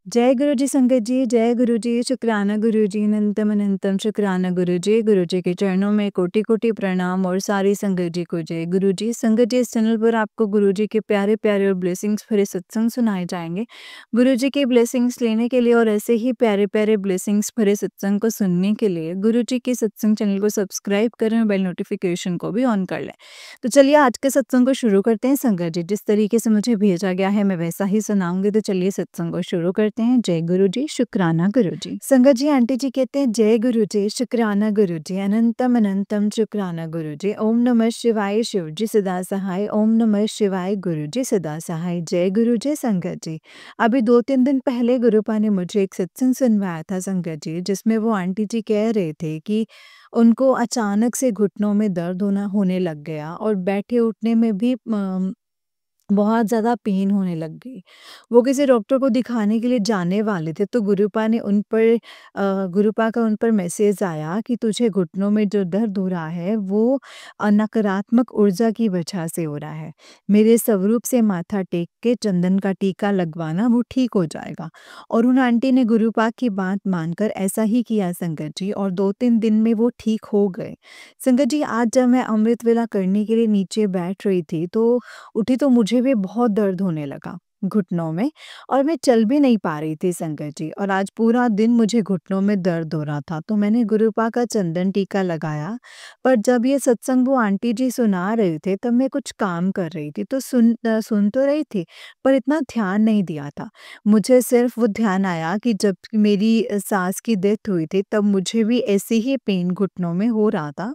जय गुरु जी संगत जी, जय गुरु जी, शुक्राना गुरु जी, अनंतम अनंतम शुक्राना गुरु जी। गुरु जी के चरणों में कोटि-कोटि प्रणाम और सारी संगत जी को जय गुरु जी। संगत जी, इस चैनल पर आपको गुरु जी के प्यारे-प्यारे और ब्लेसिंग्स भरे सत्संग सुनाए जाएँगे। गुरु जी के ब्लेसिंग्स लेने के लिए और ऐसे ही प्यारे-प्यारे ब्लेसिंग्स भरे सत्संग को सुनने के लिए गुरु जी के सत्संग चैनल को सब्सक्राइब करें और बेल नोटिफ़िकेशन को भी ऑन कर लें। तो चलिए आज के सत्संग को शुरू करते हैं संगत जी। जिस तरीके से मुझे भेजा गया है मैं वैसा ही सुनाऊँगी, तो चलिए सत्संग को शुरू करते हैं। जय गुरु जी, शुक्राना गुरु जी। संगत जी, आंटी जी कहते हैं जय गुरु जी, शुक्राना गुरु जी, अनंतम अनंतम शुक्राना गुरु जी। ओम नमः शिवाय शिव जी सदा सहाय, ओम नमः शिवाय गुरु जी सदा सहाय। जय गुरु जी संगत जी। अभी 2-3 दिन पहले गुरुपा ने मुझे एक सत्संग सुनवाया था संगत जी, जिसमें वो आंटी जी कह रहे थे कि उनको अचानक से घुटनों में दर्द होने लग गया और बैठे उठने में भी बहुत ज़्यादा पेन होने लग गई। वो किसी डॉक्टर को दिखाने के लिए जाने वाले थे, तो गुरुपा का उन पर मैसेज आया कि तुझे घुटनों में जो दर्द हो रहा है वो नकारात्मक ऊर्जा की वजह से हो रहा है। मेरे स्वरूप से माथा टेक के चंदन का टीका लगवाना, वो ठीक हो जाएगा। और उन आंटी ने गुरुपा की बात मानकर ऐसा ही किया संगत जी, और 2-3 दिन में वो ठीक हो गए। संगत जी, आज जब मैं अमृत वेला करने के लिए नीचे बैठ रही थी तो उठी तो मुझे भी बहुत दर्द होने लगा घुटनों में, और मैं चल भी नहीं पा रही थी संगत जी, और आज पूरा दिन मुझे घुटनों में दर्द हो रहा था। तो मैंने गुरुपा का चंदन टीका लगाया, पर जब ये सत्संग वो आंटी जी सुना रहे थे तब मैं कुछ काम कर रही थी, तो सुन तो रही थी पर इतना ध्यान नहीं दिया था। मुझे सिर्फ वो ध्यान आया कि जब मेरी सास की डेथ हुई थी तब मुझे भी ऐसे ही पेन घुटनों में हो रहा था।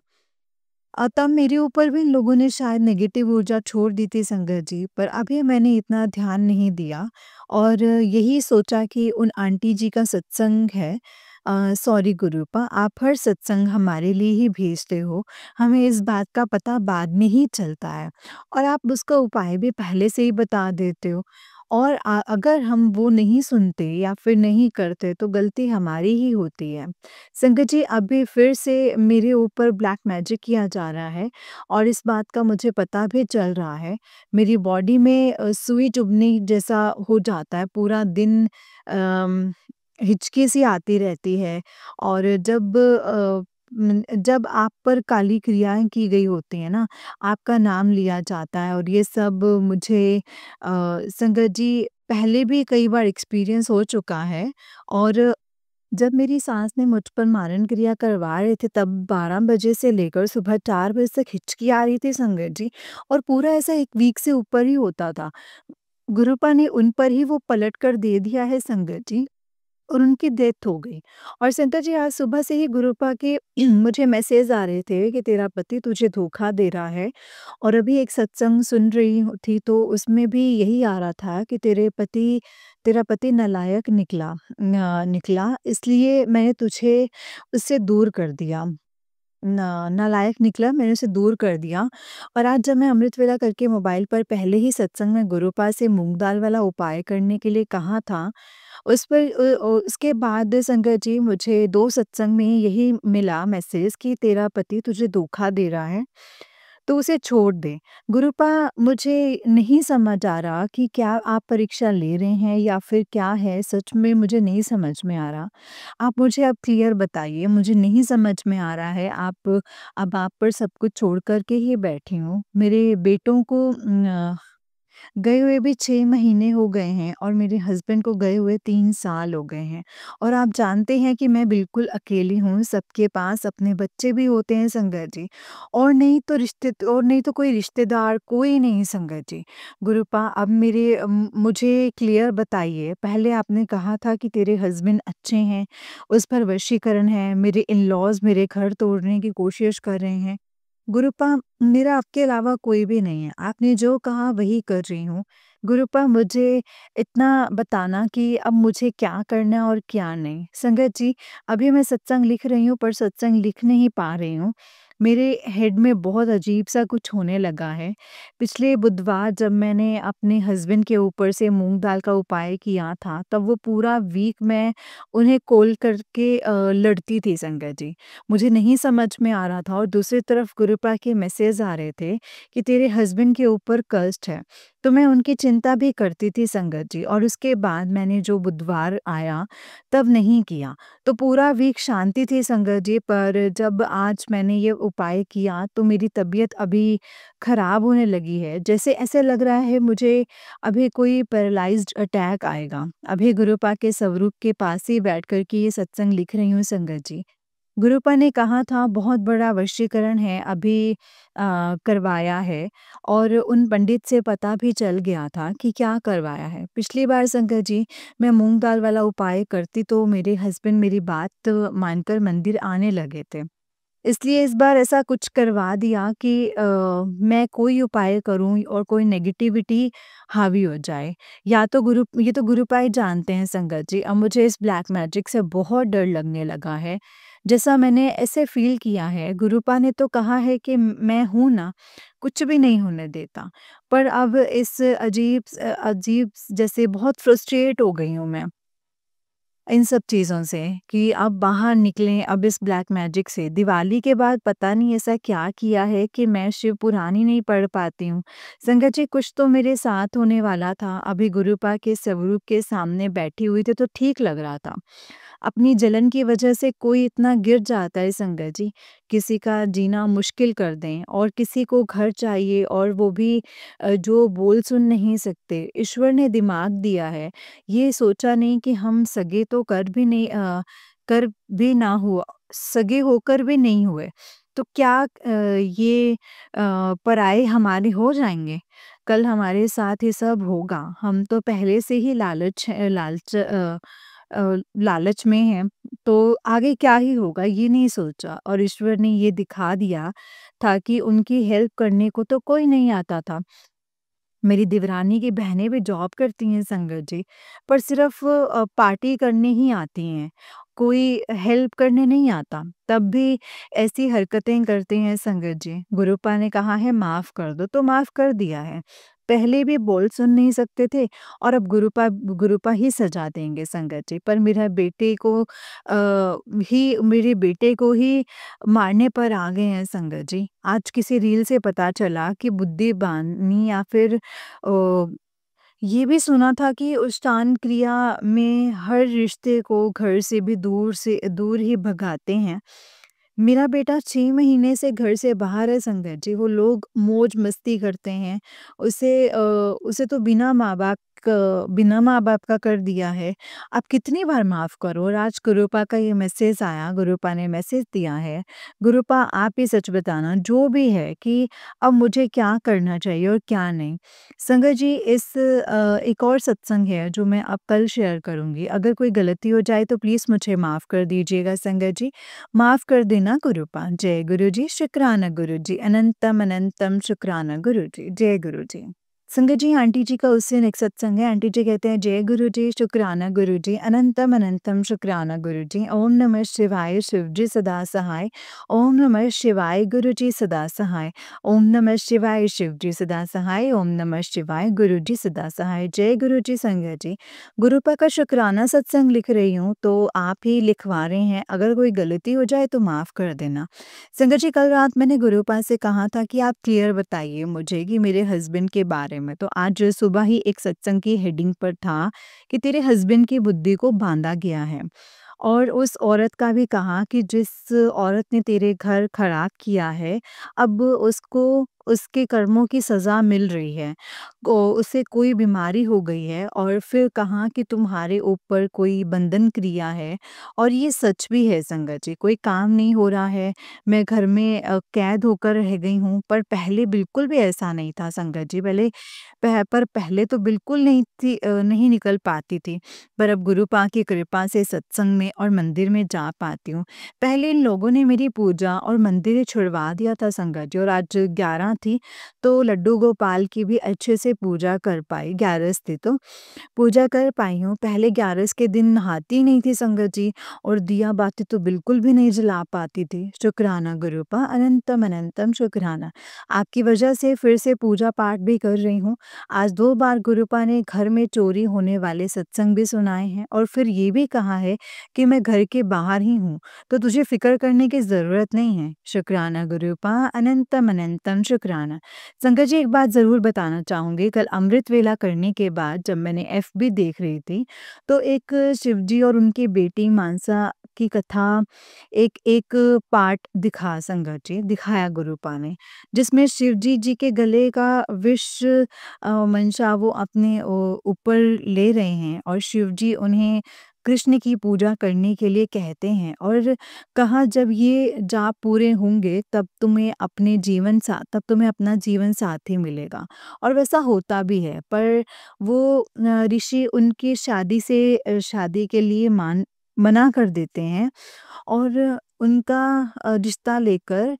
तब मेरे ऊपर भी इन लोगों ने शायद नेगेटिव ऊर्जा छोड़ दी थी संगत जी, पर अभी मैंने इतना ध्यान नहीं दिया और यही सोचा कि उन आंटी जी का सत्संग है। सॉरी गुरुपा, आप हर सत्संग हमारे लिए ही भेजते हो, हमें इस बात का पता बाद में ही चलता है और आप उसका उपाय भी पहले से ही बता देते हो, और अगर हम वो नहीं सुनते या फिर नहीं करते तो गलती हमारी ही होती है। संगत जी, अभी फिर से मेरे ऊपर ब्लैक मैजिक किया जा रहा है और इस बात का मुझे पता भी चल रहा है। मेरी बॉडी में सुई चुभने जैसा हो जाता है, पूरा दिन हिचकी सी आती रहती है, और जब आप पर काली क्रियाएँ की गई होती हैं ना, आपका नाम लिया जाता है और ये सब मुझे संगत जी पहले भी कई बार एक्सपीरियंस हो चुका है। और जब मेरी सास ने मुझ पर मारण क्रिया करवा रहे थे तब 12 बजे से लेकर सुबह 4 बजे तक हिचकी आ रही थी संगत जी, और पूरा ऐसा 1 वीक से ऊपर ही होता था। गुरुपा ने उन पर ही वो पलट कर दे दिया है संगत जी, और उनकी डेथ हो गई। और संगत जी, आज सुबह से ही गुरुपा के मुझे मैसेज आ रहे थे कि तेरा पति तुझे धोखा दे रहा है, और अभी एक सत्संग सुन रही थी तो उसमें भी यही आ रहा था कि तेरा पति नालायक निकला, इसलिए मैंने तुझे उससे दूर कर दिया। नालायक निकला, मैंने उसे दूर कर दिया। और आज जब मैं अमृत वेला करके मोबाइल पर पहले ही सत्संग में गुरुपा से मूँग दाल वाला उपाय करने के लिए कहा था, उस पर उसके बाद संगत जी मुझे 2 सत्संग में यही मिला मैसेज कि तेरा पति तुझे धोखा दे रहा है, तो उसे छोड़ दे। गुरुपा, मुझे नहीं समझ आ रहा कि क्या आप परीक्षा ले रहे हैं या फिर क्या है? सच में मुझे नहीं समझ में आ रहा। आप मुझे अब क्लियर बताइए, मुझे नहीं समझ में आ रहा है। अब आप पर सब कुछ छोड़ कर के ही बैठी हूँ। मेरे बेटों को गए हुए भी 6 महीने हो गए हैं और मेरे हस्बैंड को गए हुए 3 साल हो गए हैं, और आप जानते हैं कि मैं बिल्कुल अकेली हूँ, सबके पास अपने बच्चे भी होते हैं संगत जी, और नहीं तो कोई रिश्तेदार, कोई नहीं संगत जी। गुरुपा, अब मुझे क्लियर बताइए, पहले आपने कहा था कि तेरे हस्बैंड अच्छे हैं, उस पर वशीकरण है, मेरे इन-लॉज़ मेरे घर तोड़ने की कोशिश कर रहे हैं। गुरुपा, मेरा आपके अलावा कोई भी नहीं है। आपने जो कहा वही कर रही हूँ। गुरुपा, मुझे इतना बताना कि अब मुझे क्या करना है और क्या नहीं। संगत जी, अभी मैं सत्संग लिख रही हूँ पर सत्संग लिख नहीं पा रही हूँ। मेरे हेड में बहुत अजीब-सा कुछ होने लगा है। पिछले बुधवार जब मैंने अपने हस्बैंड के ऊपर से मूँग दाल का उपाय किया था, तब वो पूरा वीक मैं उन्हें कॉल करके लड़ती थी संगत जी। मुझे नहीं समझ में आ रहा था और दूसरी तरफ गुरुपा के मैसेज आ रहे थे कि तेरे हस्बैंड के ऊपर कष्ट है। तो मैं उनकी चिंता भी करती थी संगत जी, और उसके बाद मैंने जो बुधवार आया, तब नहीं किया। तो पूरा वीक शांति थी संगत जी, पर जब आज मैंने ये उपाय किया तो मेरी तबीयत अभी खराब होने लगी है। जैसे ऐसे लग रहा है मुझे अभी कोई पैरालाइज़्ड अटैक आएगा। अभी गुरुपा के स्वरूप के पास ही बैठ कर के ये सत्संग लिख रही हूँ संगत जी। गुरुपा ने कहा था बहुत बड़ा वशीकरण है अभी करवाया है, और उन पंडित से पता भी चल गया था कि क्या करवाया है। पिछली बार संगत जी मैं मूँग दाल वाला उपाय करती तो मेरे हस्बैंड मेरी बात मानकर मंदिर आने लगे थे। इसलिए इस बार ऐसा कुछ करवा दिया कि मैं कोई उपाय करूँ और कोई नेगेटिविटी हावी हो जाए। या तो ये तो गुरुपाई जानते हैं संगत जी, अब मुझे इस ब्लैक मैजिक से बहुत डर लगने लगा है। जैसा मैंने ऐसे फ़ील किया है, गुरुपा ने तो कहा है कि मैं हूँ ना, कुछ भी नहीं होने देता। पर अब इस अजीब जैसे बहुत फ्रस्ट्रेट हो गई हूँ मैं। इन सब चीज़ों से कि अब बाहर निकलें अब इस ब्लैक मैजिक से। दिवाली के बाद पता नहीं ऐसा क्या किया है कि मैं शिव पुराण ही नहीं पढ़ पाती हूँ। संगत जी कुछ तो मेरे साथ होने वाला था, अभी गुरुपा के स्वरूप के सामने बैठी हुई थी तो ठीक लग रहा था। अपनी जलन की वजह से कोई इतना गिर जाता है संगत जी, किसी का जीना मुश्किल कर दें और किसी को घर चाहिए और वो भी जो बोल सुन नहीं सकते। ईश्वर ने दिमाग दिया है, ये सोचा नहीं कि हम सगे तो कर भी ना हुआ सगे होकर भी नहीं हुए। तो क्या ये पराये हमारे हो जाएँगे? कल हमारे साथ ये सब होगा। हम तो पहले से ही लालच में हैं, तो आगे क्या ही होगा ये नहीं सोचा, और ईश्वर ने ये दिखा दिया था कि उनकी हेल्प करने को तो कोई नहीं आता था। मेरी देवरानी की बहनें भी जॉब करती हैं संगत जी, पर सिर्फ़ पार्टी करने ही आती हैं, कोई हेल्प करने नहीं आता। तब भी ऐसी हरकतें करते हैं संगत जी। गुरुपा ने कहा है माफ़ कर दो, तो माफ़ कर दिया है। पहले भी बोल सुन नहीं सकते थे और अब गुरुपा ही सजा देंगे संगत जी। पर मेरे बेटे को ही मारने पर आ गए हैं संगत जी। आज किसी रील से पता चला कि बुद्धि बानी या फिर ये भी सुना था कि उष्टान क्रिया में हर रिश्ते को घर से दूर ही भगाते हैं। मेरा बेटा 6 महीने से घर से बाहर है संगत जी, वो लोग मौज-मस्ती करते हैं। उसे तो बिना माँ-बाप का कर दिया है। अब कितनी बार माफ़ करो, और आज गुरुपा का ये मैसेज आया, गुरुपा ने मैसेज दिया है। गुरुपा आप ही सच बताना जो भी है कि अब मुझे क्या करना चाहिए और क्या नहीं। संगत जी एक और सत्संग है जो मैं अब कल शेयर करूँगी। अगर कोई गलती हो जाए तो प्लीज़ मुझे माफ़ कर दीजिएगा संगत जी। माफ़ कर देना गुरुपा। जय गुरु जी, शुक्राना गुरु जी, अनंतम अनंतम शुक्राना गुरु जी। जय गुरु जी। संगत जी, आंटी जी का उस दिन एक सत्संग है। आंटी जी कहते हैं जय गुरु जी, शुक्राना गुरु जी, अनंतम अनंतम शुक्राना गुरु जी। ओम नमः शिवाय शिव जी सदा सहाय। ओम नमः शिवाय गुरु जी सदा सहाय। ओम नमः शिवाय शिव जी सदा सहाय। ओम नमः शिवाय गुरु जी सदा सहाय। जय गुरु जी संगत जी। गुरुपा का शुक्राना सत्संग लिख रही हूँ तो आप ही लिखवा रहे हैं। अगर कोई गलती हो जाए तो माफ़ कर देना। संगत जी कल रात मैंने गुरुपा से कहा था कि आप क्लियर बताइए मुझे कि मेरे हस्बैंड के बारे में। तो आज सुबह ही एक सत्संग की हेडिंग पर था कि तेरे हस्बैंड की बुद्धि को बांधा गया है। और उस औरत का भी कहा कि जिस औरत ने तेरे घर खराब किया है, अब उसको उसके कर्मों की सज़ा मिल रही है। उसे कोई बीमारी हो गई है, और फिर कहा कि तुम्हारे ऊपर कोई बंधन क्रिया है, और ये सच भी है संगत जी, कोई काम नहीं हो रहा है। मैं घर में कैद होकर रह गई हूँ, पर पहले बिल्कुल भी ऐसा नहीं था संगत जी। पहले तो बिल्कुल नहीं निकल पाती थी, पर अब गुरुपा की कृपा से सत्संग में और मंदिर में जा पाती हूँ। पहले इन लोगों ने मेरी पूजा और मंदिर छुड़वा दिया था संगत जी, और आज 11 थी, तो लड्डू गोपाल की भी अच्छे से पूजा कर पाई, 11स थी तो। पूजा कर पाई हूँ। पहले 11स के दिन नहाती नहीं थी संगत जी, और दिया बाती तो बिल्कुल भी नहीं जला पाती थी। शुक्राना गुरूपा, अनंतम अनंतम शुक्राना। आपकी वजह से फिर से पूजा पाठ भी कर रही हूँ। आज 2 बार गुरूपा ने घर में चोरी होने वाले सत्संग भी सुनाए हैं, और फिर ये भी कहा है कि मैं घर के बाहर ही हूँ, तो तुझे फ़िक्र करने की ज़रूरत नहीं है। शुक्राना गुरूपा, अनंतम अनंतम शुक्राना। संगत जी, एक बात ज़रूर बताना चाहूँगी, कल अमृत वेला करने के बाद जब मैंने एफबी देख रही थी, तो एक शिवजी और उनकी बेटी मानसा की कथा, एक एक पार्ट दिखाया गुरूपा ने, जिसमें शिवजी जी के गले का विष मंशा वो अपने ऊपर ले रहे हैं, और शिवजी उन्हें कृष्ण की पूजा करने के लिए कहते हैं, और कहा जब ये जाप पूरे होंगे तब तुम्हें अपना जीवन साथी मिलेगा, और वैसा होता भी है। पर वो ऋषि उनकी शादी के लिए मना कर देते हैं, और उनका रिश्ता लेकर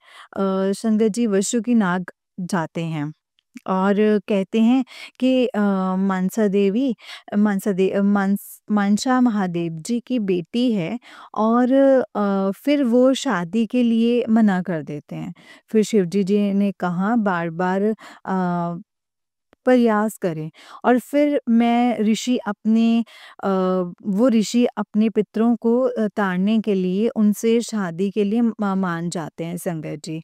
संगत जी वसुकीनाग जाते हैं, और कहते हैं कि मानसा महादेव जी की बेटी है, और फिर वो शादी के लिए मना कर देते हैं। फिर शिवजी जी ने कहा बार-बार प्रयास करें, और फिर वो ऋषि अपने पितरों को तारने के लिए उनसे शादी के लिए मान जाते हैं संगत जी।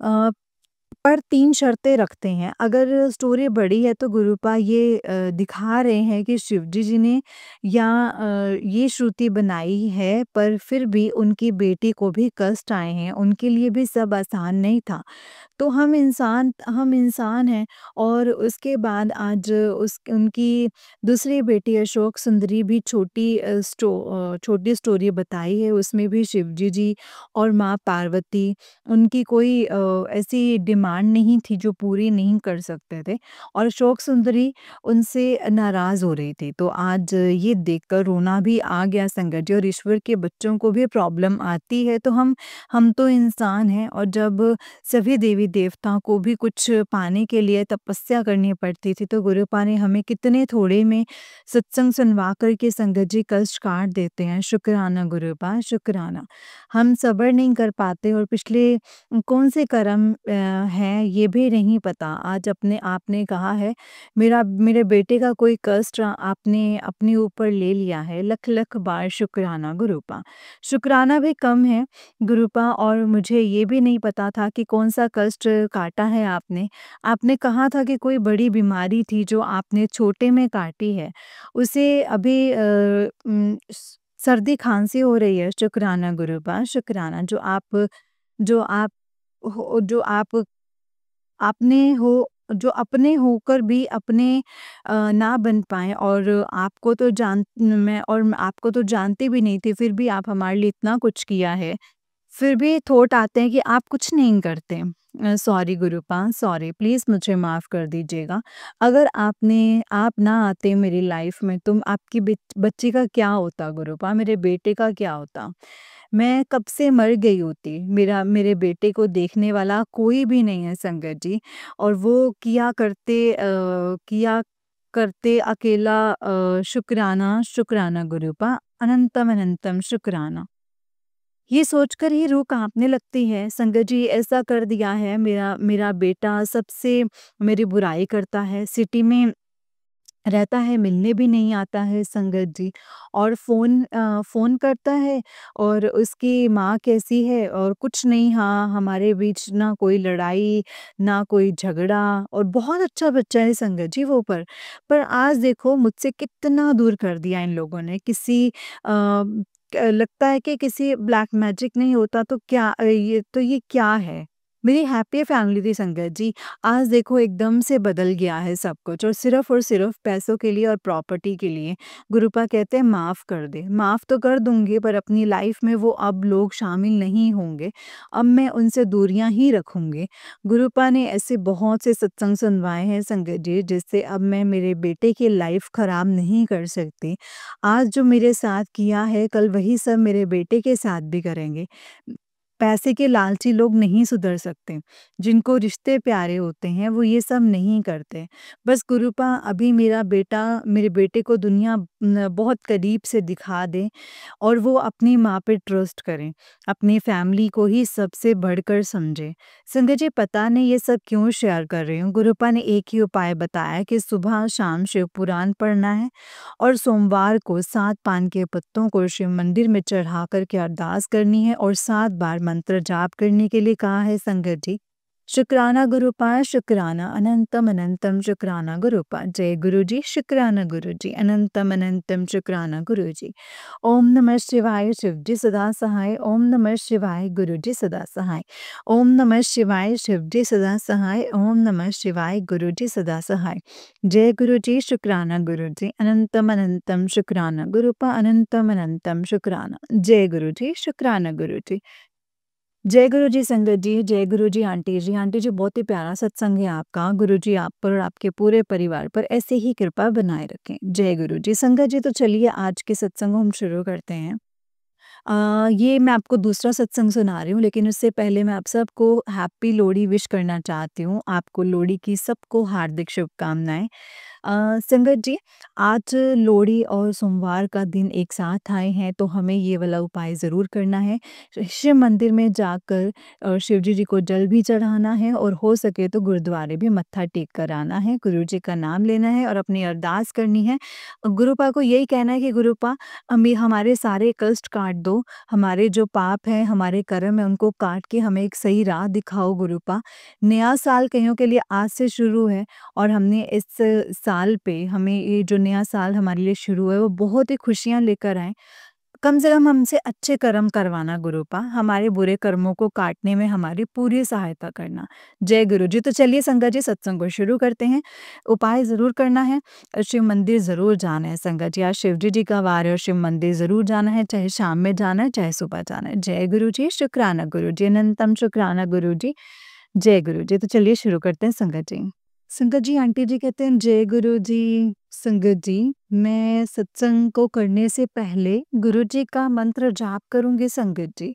अ, पर 3 शर्तें रखते हैं। अगर स्टोरी बड़ी है तो गुरूपा ये दिखा रहे हैं कि शिवजी जी ने ये श्रुति बनाई है, पर फिर भी उनकी बेटी को भी कष्ट आए हैं, उनके लिए भी सब आसान नहीं था। तो हम इंसान हैं, और उसके बाद आज उनकी दूसरी बेटी अशोक सुंदरी भी छोटी स्टोरी बताई है, उसमें भी शिवजी जी और माँ पार्वती, उनकी कोई ऐसी डिमांड नहीं थी जो पूरी नहीं कर सकते थे, और अशोक सुंदरी उनसे नाराज़ हो रही थी। तो आज ये देखकर रोना भी आ गया संगत जी, और ईश्वर के बच्चों को भी प्रॉब्लम आती है, तो हम तो इंसान हैं, और जब सभी देवी-देवताओं को भी कुछ पाने के लिए तपस्या करनी पड़ती थी, तो गुरुपा ने हमें कितने थोड़े में सत्संग सुनवा कर के संगत जी कष्ट काट देते हैं। शुक्राना गुरुपा, शुक्राना। हम सब्र नहीं कर पाते, और पिछले कौन से कर्म हैं ये भी नहीं पता। आज अपने आपने कहा है, मेरे बेटे का कोई कष्ट आपने अपने ऊपर ले लिया है। लख-लख बार शुक्राना गुरुपा। शुक्राना भी कम है गुरूपा, और मुझे ये भी नहीं पता था कि कौन-सा कष्ट काटा है आपने। आपने कहा था कि कोई बड़ी बीमारी थी जो आपने छोटे में काटी है। उसे अभी सर्दी-खाँसी हो रही है। शुक्राना गुरूपा, शुक्राना। जो आप हो जो आप आपने हो जो अपने होकर भी अपने ना बन पाएँ, और आपको तो जानती भी नहीं थी, फिर भी आप हमारे लिए इतना कुछ किया है। फिर भी थॉट आते हैं कि आप कुछ नहीं करते। सॉरी गुरूपा, सॉरी, प्लीज़ मुझे माफ़ कर दीजिएगा। अगर आप ना आते मेरी लाइफ़ में, तो आपकी बच्ची का क्या होता गुरूपा, मेरे बेटे का क्या होता? मैं कब से मर गई होती। मेरे बेटे को देखने वाला कोई भी नहीं है संगत जी, और वो किया करते अकेला। शुक्राना, शुक्राना गुरूपा, अनंतम अनंतम शुक्राना। ये सोचकर ही रूह काँपने लगती है, संगत जी ऐसा कर दिया है, मेरा मेरा बेटा सबसे मेरी बुराई करता है, सिटी में रहता है, मिलने भी नहीं आता है संगत जी, और फ़ोन करता है, और उसकी माँ कैसी है, और कुछ नहीं, हाँ, हमारे बीच ना कोई लड़ाई, ना कोई झगड़ा, और बहुत अच्छा बच्चा है संगत जी वो। पर आज देखो मुझसे कितना दूर कर दिया इन लोगों ने। लगता है कि किसी ब्लैक मैजिक नहीं होता तो ये क्या है? मेरी हैप्पी फैमिली थी संगत जी, आज देखो एकदम से बदल गया है सब कुछ, और सिर्फ पैसों के लिए और प्रॉपर्टी के लिए। गुरुपा कहते हैं माफ़ कर दे। माफ़ तो कर दूँगी, पर अपनी लाइफ़ में वो अब लोग शामिल नहीं होंगे। अब मैं उनसे दूरियाँ ही रखूँगी। गुरुपा ने ऐसे बहुत से सत्संग सुनवाए हैं संगत जी, जिससे अब मैं मेरे बेटे की लाइफ़ ख़राब नहीं कर सकती। आज जो मेरे साथ किया है, कल वही सब मेरे बेटे के साथ भी करेंगे। पैसे के लालची लोग नहीं सुधर सकते। जिनको रिश्ते प्यारे होते हैं वो ये सब नहीं करते। बस गुरूपा अभी मेरे बेटे को दुनिया बहुत करीब से दिखा दे और वो अपनी माँ पे ट्रस्ट करें, अपनी फैमिली को ही सबसे बढ़कर समझे। संजय जी पता नहीं ये सब क्यों शेयर कर रही हूँ। गुरूपा ने एक ही उपाय बताया कि सुबह शाम शिव पुराण पढ़ना है और सोमवार को 7 पान के पत्तों को शिव मंदिर में चढ़ा कर के अरदास करनी है और 7 बार मंत्र जाप करने के लिए कहा है संगत जी। शुक्राना गुरुपा शुक्राना अनंतम अनंतम शुक्राना गुरुपा। जय गुरु जी, शुक्राना गुरु जी, अनंतम अनंतम शुक्राना गुरु जी। ओम नमः शिवाय, शिव जी सदा सहाय। ओम नमः शिवाय, गुरु जी सदा सहाय। ओम नमः शिवाय, शिव जी सदा सहाय। ओम नमः शिवाय, गुरु जी सदा सहाय। जय गुरु जी, शुक्राना गुरु जी, अनंतम अनंतम शुक्राना गुरुपा, अनंतम अनंतम शुक्राना। जय गुरु जी, शुक्राना गुरु जी। जय गुरु जी संगत जी, जय गुरु जी आंटी जी। आंटी जी बहुत ही प्यारा सत्संग है आपका। गुरु जी आप पर और आपके पूरे परिवार पर ऐसे ही कृपा बनाए रखें। जय गुरु जी। संगत जी तो चलिए आज के सत्संग को हम शुरू करते हैं। ये मैं आपको दूसरा सत्संग सुना रही हूँ लेकिन उससे पहले मैं आप सबको हैप्पी लोहड़ी विश करना चाहती हूँ। आपको लोहड़ी की सबको हार्दिक शुभकामनाएँ। संगत जी आज लोहड़ी और सोमवार का दिन एक साथ आए हैं तो हमें ये वाला उपाय ज़रूर करना है। शिव मंदिर में जाकर शिव जी को जल भी चढ़ाना है और हो सके तो गुरुद्वारे भी मत्था टेक कर आना है। गुरु जी का नाम लेना है और अपनी अरदास करनी है। गुरुपा को यही कहना है कि गुरुपा हमारे सारे कष्ट काट दो, हमारे जो पाप हैं, हमारे कर्म हैं उनको काट के हमें एक सही राह दिखाओ गुरुपा। नया साल कईयों के लिए आज से शुरू है और हमने इस साल पे हमें ये जो नया साल हमारे लिए शुरू है वो बहुत ही खुशियाँ लेकर आए। कम से कम हमसे अच्छे कर्म करवाना गुरुपा, हमारे बुरे कर्मों को काटने में हमारी पूरी सहायता करना। जय गुरु जी। तो चलिए संगत जी सत्संग को शुरू करते हैं। उपाय ज़रूर करना है और शिव मंदिर ज़रूर जाना है संगत जी। आज शिव जी का वार है और शिव मंदिर ज़रूर जाना है, चाहे शाम में जाना है, चाहे सुबह जाना है। जय गुरु जी, शुक्राना गुरु जी, अनंतम शुक्राना गुरु जी। जय गुरु जी। तो चलिए शुरू करते हैं संगत जी। संगत जी आंटी जी कहते हैं जय गुरु जी। संगत जी मैं सत्संग को करने से पहले गुरु जी का मंत्र जाप करूंगी संगत जी।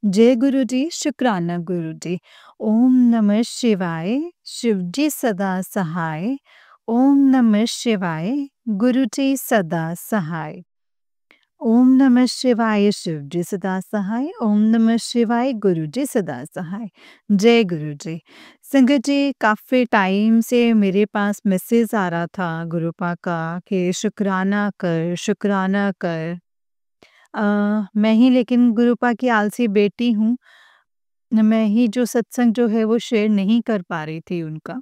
जय गुरु जी, शुक्राना गुरु जी। ओम नमः शिवाय, शिव जी सदा सहाय। ओम नमः शिवाय, गुरु जी सदा सहाय। ओम नमः शिवाय, शिव जी सदा सहाय। ओम नमः शिवाय, गुरु जी सदा सहाय। जय गुरु जी। संगत जी काफ़ी टाइम से मेरे पास मैसेज आ रहा था गुरुपा का कि शुक्राना कर, शुक्राना कर। मैं ही लेकिन गुरुपा की आलसी बेटी हूँ। मैं ही जो सत्संग जो है वो शेयर नहीं कर पा रही थी उनका।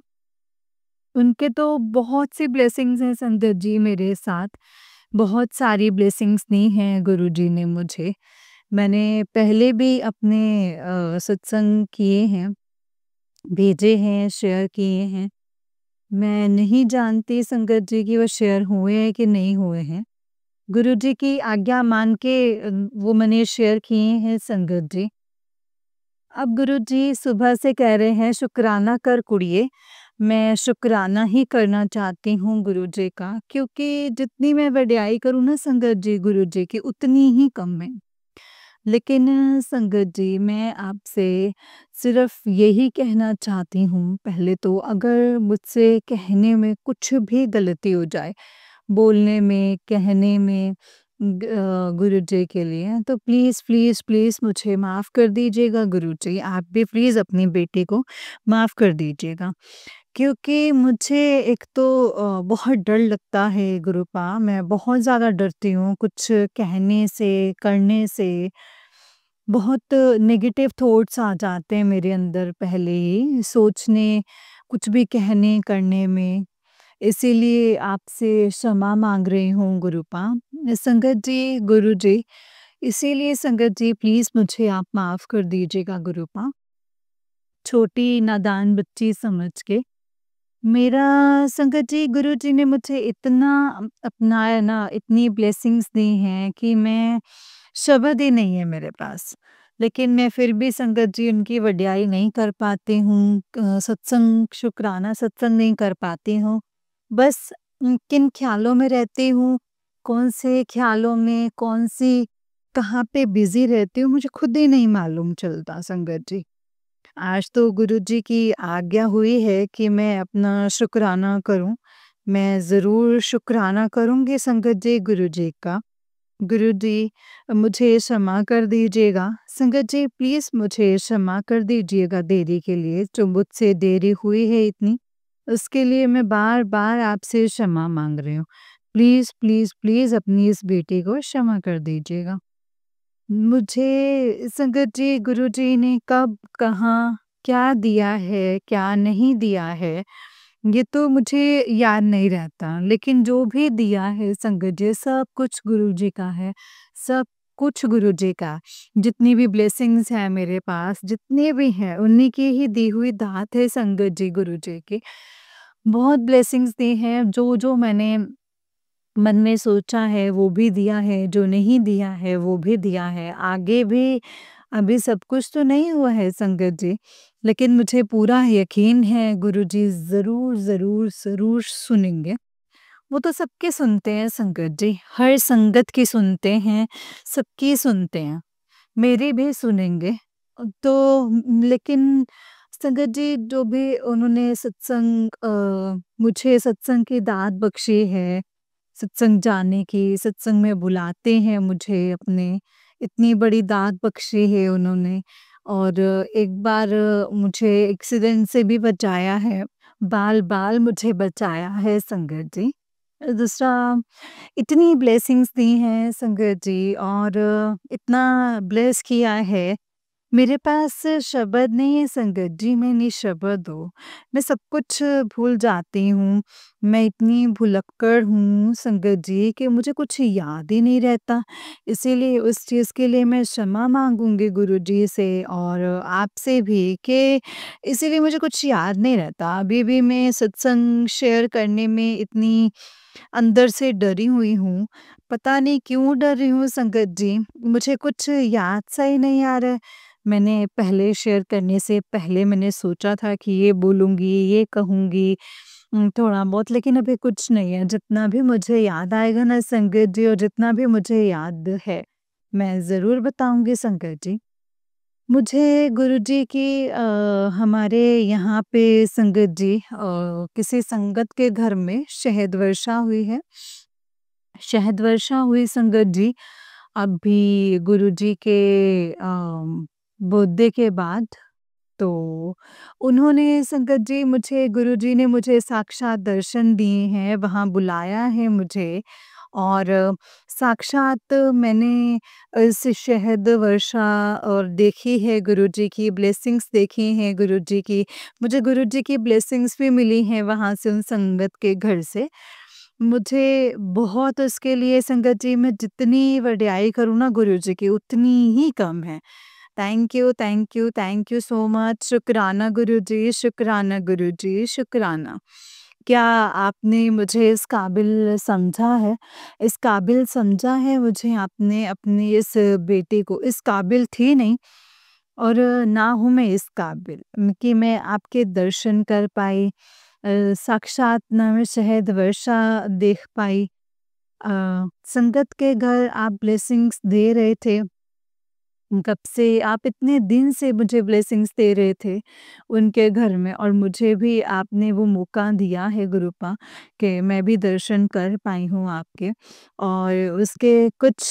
उनके तो बहुत सी ब्लेसिंग्स हैं संगत जी मेरे साथ। बहुत सारी ब्लेसिंग्स दी हैं गुरुजी ने मुझे। मैंने पहले भी अपने सत्संग किए हैं, भेजे हैं, शेयर किए हैं। मैं नहीं जानती संगत जी कि वो शेयर हुए हैं कि नहीं हुए हैं। गुरुजी की आज्ञा मान के वो मैंने शेयर किए हैं संगत जी। अब गुरुजी सुबह से कह रहे हैं शुक्राना कर कुड़िए। मैं शुक्राना ही करना चाहती हूँ गुरुजी का क्योंकि जितनी मैं वड्याई करूँ ना संगत जी गुरुजी की उतनी ही कम है। लेकिन संगत जी मैं आपसे सिर्फ यही कहना चाहती हूँ पहले तो अगर मुझसे कहने में कुछ भी गलती हो जाए, बोलने में, कहने में गुरुजी के लिए तो प्लीज़, प्लीज़, प्लीज़ मुझे माफ़ कर दीजिएगा गुरुजी। आप भी प्लीज़ अपनी बेटी को माफ़ कर दीजिएगा। क्योंकि मुझे एक तो बहुत डर लगता है गुरुपा, मैं बहुत ज़्यादा डरती हूँ कुछ कहने से, करने से। बहुत नेगेटिव थॉट्स आ जाते हैं मेरे अंदर पहले ही सोचने, कुछ भी कहने, करने में। इसीलिए आपसे क्षमा माँग रही हूँ गुरुपा। संगत जी, गुरुजी, इसीलिए संगत जी प्लीज़ मुझे आप माफ़ कर दीजिएगा गुरुपा। छोटी नादान बच्ची समझ के। मेरा संगत जी गुरुजी ने मुझे इतना अपनाया ना, इतनी ब्लेसिंग्स दी हैं कि मैं शब्द ही नहीं है मेरे पास। लेकिन मैं फिर भी संगत जी उनकी वड्याई नहीं कर पाती हूँ। सत्संग शुक्राना सत्संग नहीं कर पाती हूँ। बस किन ख़्यालों में रहती हूँ, कौन से ख़्यालों में, कौन-सी कहाँ पे बिज़ी रहती हूँ मुझे खुद ही नहीं मालूम चलता संगत जी। आज तो गुरुजी की आज्ञा हुई है कि मैं अपना शुक्राना करूँ। मैं ज़रूर शुक्राना करूँगी संगत जी गुरुजी का। गुरुजी मुझे क्षमा कर दीजिएगा। संगत जी प्लीज़ मुझे क्षमा कर दीजिएगा देरी के लिए, जो मुझसे देरी हुई है इतनी, उसके लिए मैं बार-बार आपसे क्षमा माँग रही हूँ। प्लीज़, प्लीज़, प्लीज़ अपनी इस बेटी को क्षमा कर दीजिएगा। मुझे संगत जी गुरुजी ने कब, कहाँ, क्या दिया है, क्या नहीं दिया है, ये तो मुझे याद नहीं रहता। लेकिन जो भी दिया है संगत जी सब कुछ गुरुजी का है, सब कुछ गुरुजी का। जितनी भी ब्लेसिंग्स हैं मेरे पास, जितने भी हैं उन्हीं की ही दी हुई दात है संगत जी गुरुजी की। बहुत ब्लेसिंग्स दी हैं, जो-जो मैंने मन में सोचा है वो भी दिया है, जो नहीं दिया है वो भी दिया है। आगे भी अभी सब कुछ तो नहीं हुआ है संगत जी, लेकिन मुझे पूरा यकीन है गुरुजी ज़रूर, ज़रूर, ज़रूर सुनेंगे। वो तो सबकी सुनते हैं संगत जी, हर संगत की सुनते हैं, सबकी सुनते हैं, मेरी भी सुनेंगे। लेकिन संगत जी जो भी उन्होंने मुझे सत्संग की दात बख्शी है, सत्संग जाने की, सत्संग में बुलाते हैं मुझे अपने, इतनी बड़ी दात बख्शी है उन्होंने। और एक बार मुझे एक्सीडेंट से भी बचाया है, बाल-बाल मुझे बचाया है संगत जी। दूसरा इतनी ब्लेसिंग्स दी हैं संगत जी और इतना ब्लेस किया है, मेरे पास शब्द नहीं है संगत जी, मैं निशब्द हूँ। मैं सब कुछ भूल जाती हूँ। मैं इतनी भुलक्कड़ हूँ संगत जी कि मुझे कुछ याद ही नहीं रहता। इसीलिए उस चीज़ के लिए मैं क्षमा माँगूँगी गुरुजी से और आपसे भी कि इसीलिए मुझे कुछ याद नहीं रहता। अभी भी मैं सत्संग शेयर करने में इतनी अंदर से डरी हुई हूँ। पता नहीं क्यों डर रही हूँ संगत जी, मुझे कुछ याद सा ही नहीं आ रहा है। मैंने पहले शेयर करने से पहले मैंने सोचा था कि ये बोलूँगी, ये कहूँगी थोड़ा बहुत लेकिन अभी कुछ नहीं है। जितना भी मुझे याद आएगा ना संगत जी और जितना भी मुझे याद है, मैं ज़रूर बताऊँगी संगत जी। मुझे गुरुजी की हमारे यहाँ पे संगत जी किसी संगत के घर में शहद वर्षा हुई है। शहद वर्षा हुई संगत जी, अभी गुरुजी के बर्थडे के बाद तो उन्होंने संगत जी मुझे गुरुजी ने मुझे साक्षात दर्शन दिए हैं, वहाँ बुलाया है मुझे और साक्षात मैंने इस शहद वर्षा और देखी है गुरुजी की ब्लेसिंग्स देखी हैं गुरुजी की। मुझे गुरुजी की ब्लेसिंग्स भी मिली हैं वहाँ से उन संगत के घर से। मुझे बहुत उसके लिए संगत जी मैं जितनी वड्याई करूँ ना गुरुजी की उतनी ही कम है। Thank you, thank you, thank you so much. शुक्राना गुरुजी, शुक्राना गुरुजी, शुक्राना। क्या आपने मुझे इस काबिल समझा है? इस काबिल समझा है मुझे आपने अपनी इस बेटी को, इस काबिल थी नहीं और ना हूँ मैं इस काबिल कि मैं आपके दर्शन कर पाई, साक्षात ना मैं शहद वर्षा देख पाई। अ, संगत के घर आप ब्लेसिंग्स दे रहे थे, कब से आप इतने दिन से मुझे ब्लेसिंग्स दे रहे थे उनके घर में और मुझे भी आपने वो मौका दिया है गुरुपा कि मैं भी दर्शन कर पाई हूँ आपके और उसके कुछ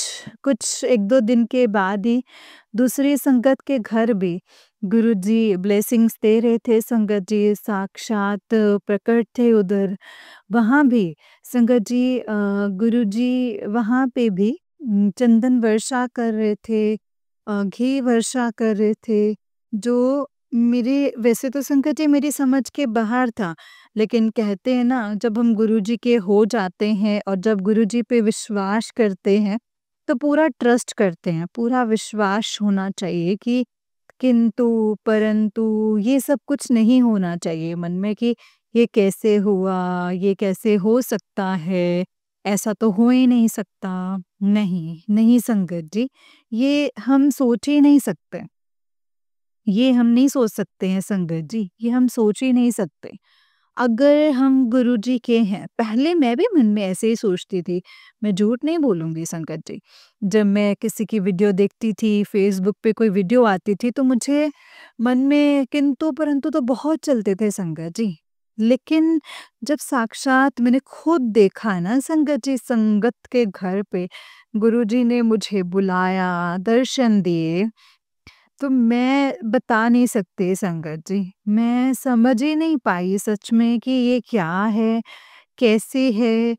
कुछ 1-2 दिन के बाद ही दूसरी संगत के घर भी गुरुजी ब्लेसिंग्स दे रहे थे। संगत जी साक्षात प्रकट थे उधर। वहाँ भी संगत जी गुरुजी वहाँ पे भी चंदन वर्षा कर रहे थे, घी वर्षा कर रहे थे, जो मेरे वैसे तो संगत जी मेरी समझ के बाहर था, लेकिन कहते हैं ना जब हम गुरुजी के हो जाते हैं और जब गुरुजी पे विश्वास करते हैं, तो पूरा ट्रस्ट करते हैं, पूरा विश्वास होना चाहिए कि किंतु, परंतु ये सब कुछ नहीं होना चाहिए मन में कि ये कैसे हुआ? ये कैसे हो सकता है? ऐसा तो हो ही नहीं सकता। नहीं, नहीं संगत जी, ये हम सोच ही नहीं सकते। ये हम नहीं सोच सकते हैं संगत जी, ये हम सोच ही नहीं सकते। अगर हम गुरुजी के हैं, पहले मैं भी मन में ऐसे ही सोचती थी, मैं झूठ नहीं बोलूँगी संगत जी। जब मैं किसी की वीडियो देखती थी, फ़ेसबुक पे कोई वीडियो आती थी तो मुझे मन में किंतु परंतु तो बहुत चलते थे संगत जी। लेकिन जब साक्षात मैंने खुद देखा ना संगत जी, संगत के घर पे गुरुजी ने मुझे बुलाया, दर्शन दिए, तो मैं बता नहीं सकती संगत जी। मैं समझ ही नहीं पाई सच में कि ये क्या है, कैसे है?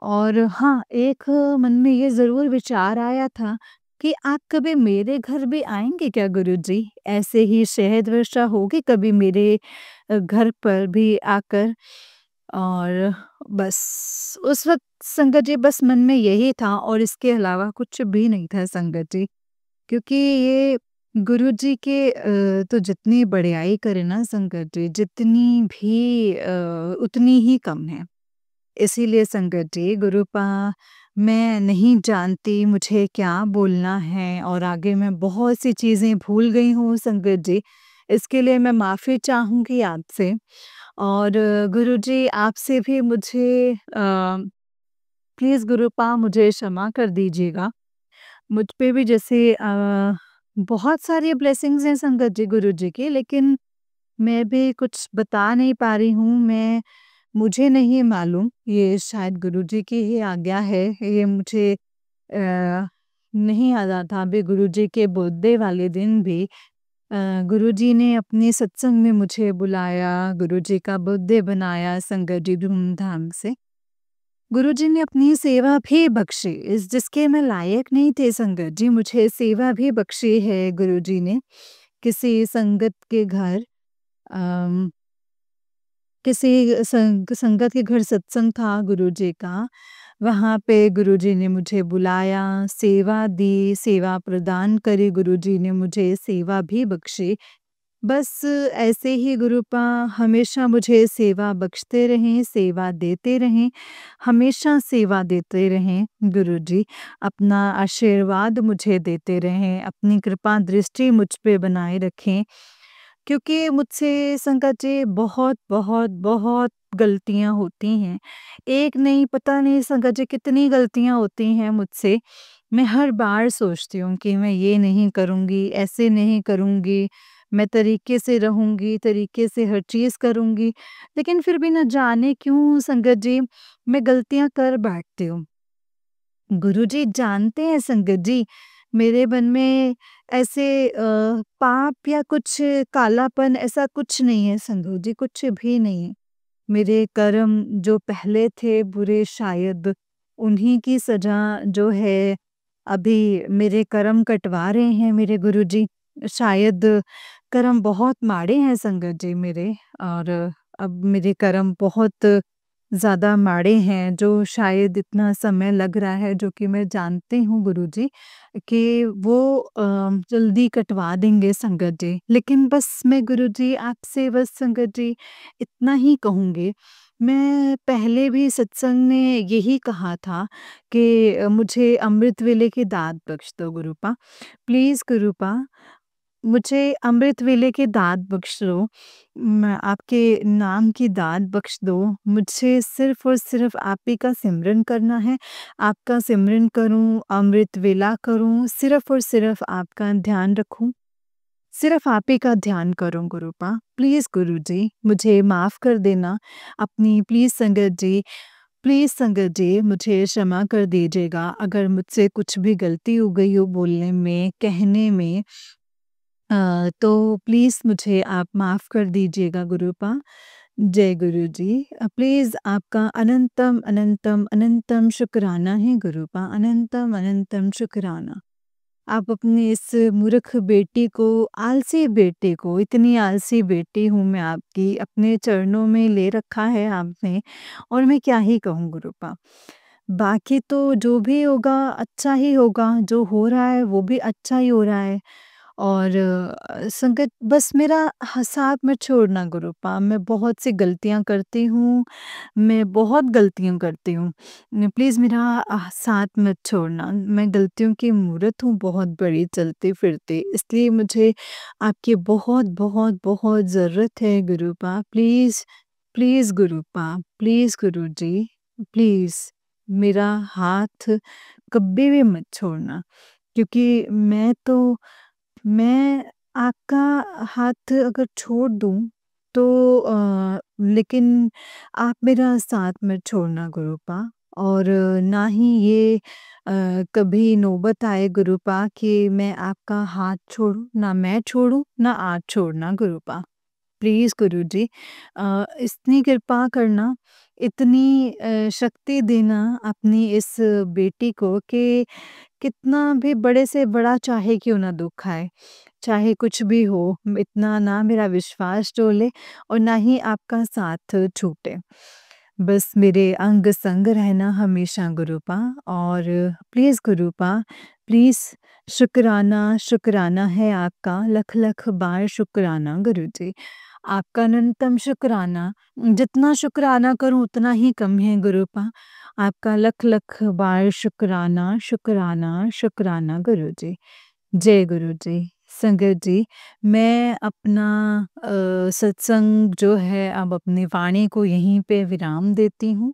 और हाँ, एक मन में ये ज़रूर विचार आया था कि आप कभी मेरे घर भी आएँगे क्या गुरुजी? ऐसे ही शहद वर्षा होगी कभी मेरे घर पर भी आकर? और बस उस वक़्त संगत जी बस मन में यही था और इसके अलावा कुछ भी नहीं था संगत जी। क्योंकि ये गुरुजी के तो जितनी बड़ाई करें ना संगत जी, जितनी भी उतनी ही कम है। इसीलिए संगत जी गुरुपा मैं नहीं जानती मुझे क्या बोलना है और आगे मैं बहुत सी चीज़ें भूल गई हूँ संगत जी। इसके लिए मैं माफ़ी चाहूँगी आपसे और गुरुजी आपसे भी मुझे प्लीज़ गुरुपा मुझे क्षमा कर दीजिएगा। मुझ पे भी जैसे बहुत सारी ब्लेसिंग्स हैं संगत जी गुरुजी की, लेकिन मैं भी कुछ बता नहीं पा रही हूँ। मुझे नहीं मालूम, ये शायद गुरुजी की ही आज्ञा है। ये मुझे नहीं याद था अभी गुरुजी के बर्थडे वाले दिन भी गुरुजी ने अपने सत्संग में मुझे बुलाया, गुरुजी का बर्थडे बनाया संगत जी धूम-धाम से। गुरुजी ने अपनी सेवा भी बख्शी, इस जिसके मैं लायक नहीं थे संगत जी, मुझे सेवा भी बख्शी है गुरुजी ने। किसी संगत के घर अम, किसी संगत के घर सत्संग था गुरुजी का, वहाँ पे गुरुजी ने मुझे बुलाया, सेवा दी, सेवा प्रदान करी गुरुजी ने मुझे, सेवा भी बख्शी। बस ऐसे ही गुरुपा हमेशा मुझे सेवा बख्शते रहें, सेवा देते रहें, हमेशा सेवा देते रहें गुरुजी। अपना आशीर्वाद मुझे देते रहें, अपनी कृपा दृष्टि मुझ पे बनाए रखें। क्योंकि मुझसे संगत जी बहुत गलतियाँ होती हैं। एक नहीं पता नहीं संगत जी कितनी गलतियाँ होती हैं मुझसे। मैं हर बार सोचती हूँ कि मैं ये नहीं करूँगी, ऐसे नहीं करूँगी, मैं तरीके से रहूँगी, तरीके से हर चीज़ करूँगी। लेकिन फिर भी ना जाने क्यों संगत जी मैं गलतियाँ कर बैठती हूँ। गुरुजी जानते हैं संगत जी, मेरे मन में ऐसे पाप या कुछ कालापन ऐसा कुछ नहीं है संगत जी, कुछ भी नहीं है। मेरे कर्म जो पहले थे बुरे शायद उन्हीं की सज़ा जो है अभी मेरे कर्म कटवा रहे हैं मेरे गुरुजी। शायद कर्म बहुत माड़े हैं संगत जी मेरे और अब मेरे कर्म बहुत ज़्यादा माड़े हैं जो शायद इतना समय लग रहा है जो कि मैं जानती हूँ गुरुजी कि वो जल्दी कटवा देंगे संगत जी। लेकिन बस मैं गुरुजी आपसे बस संगत जी इतना ही कहूँगी। मैं पहले भी सत्संग में यही कहा था कि मुझे अमृत वेले की दात बख्श दो गुरुपा। प्लीज़ गुरुपा मुझे अमृत वेले की दात बख्श दो। आपके नाम की दात बख्श दो। मुझे सिर्फ़ और सिर्फ़ आप ही का सिमरन करना है। आपका सिमरन करूँ, अमृत वेला करूँ, सिर्फ़ और सिर्फ़ आपका ध्यान रखूँ। सिर्फ़ आप ही का ध्यान करूँ गुरुपा। प्लीज़ गुरुजी मुझे माफ़ कर देना। अपनी प्लीज़ संगत जी मुझे क्षमा कर दीजिएगा अगर मुझसे कुछ भी गलती हो गई हो बोलने में, कहने में। तो प्लीज़ मुझे आप माफ़ कर दीजिएगा गुरुपा। जय गुरु जी। प्लीज़ आपका अनंतम, अनंतम, अनंतम शुक्राना है गुरुपा, अनंतम, अनंतम शुक्राना। आप अपनी इस मूर्ख बेटी को, आलसी बेटी को, इतनी आलसी बेटी हूँ मैं आपकी, अपने चरणों में ले रखा है आपने और मैं क्या ही कहूँ गुरुपा। बाकी तो जो भी होगा अच्छा ही होगा, जो हो रहा है वो भी अच्छा ही हो रहा है। और संगत बस मेरा साथ मत छोड़ना गुरुपा, मैं बहुत सी गलतियाँ करती हूँ, मैं बहुत गलतियाँ करती हूँ। प्लीज़ मेरा साथ मत छोड़ना, मैं गलतियों की मूर्त हूँ बहुत बड़ी चलते-फिरते, इसलिए मुझे आपकी बहुत ज़रूरत है Gurupa. Please please Gurupa, please Guruji, please मेरा हाथ कभी भी मत छोड़ना, क्योंकि मैं आपका हाथ अगर छोड़ दूँ तो लेकिन आप मेरा साथ मत छोड़ना गुरूपा, और ना ही ये कभी नौबत आए गुरूपा कि मैं आपका हाथ छोड़ूँ, ना मैं छोड़ूँ, ना आप छोड़ना गुरूपा। प्लीज़ गुरुजी, इतनी कृपा करना, इतनी शक्ति देना अपनी इस बेटी को कि कितना भी बड़े से बड़ा चाहे क्यों ना दुःख आए, चाहे कुछ भी हो, इतना ना मेरा विश्वास डोले और ना ही आपका साथ छूटे। बस मेरे अंग संग रहना हमेशा गुरूपा, और प्लीज़ गुरूपा, प्लीज़ शुक्राना, शुक्राना है आपका, लख-लख बार शुक्राना गुरुजी। आपका अनंतम शुक्राना, जितना शुक्राना करूँ उतना ही कम है गुरूपा। आपका लख-लख बार शुक्राना, शुक्राना, शुक्राना गुरुजी। जय गुरुजी। संगत जी, मैं अपना सत्संग जो है अब अपनी वाणी को यहीं पे विराम देती हूँ,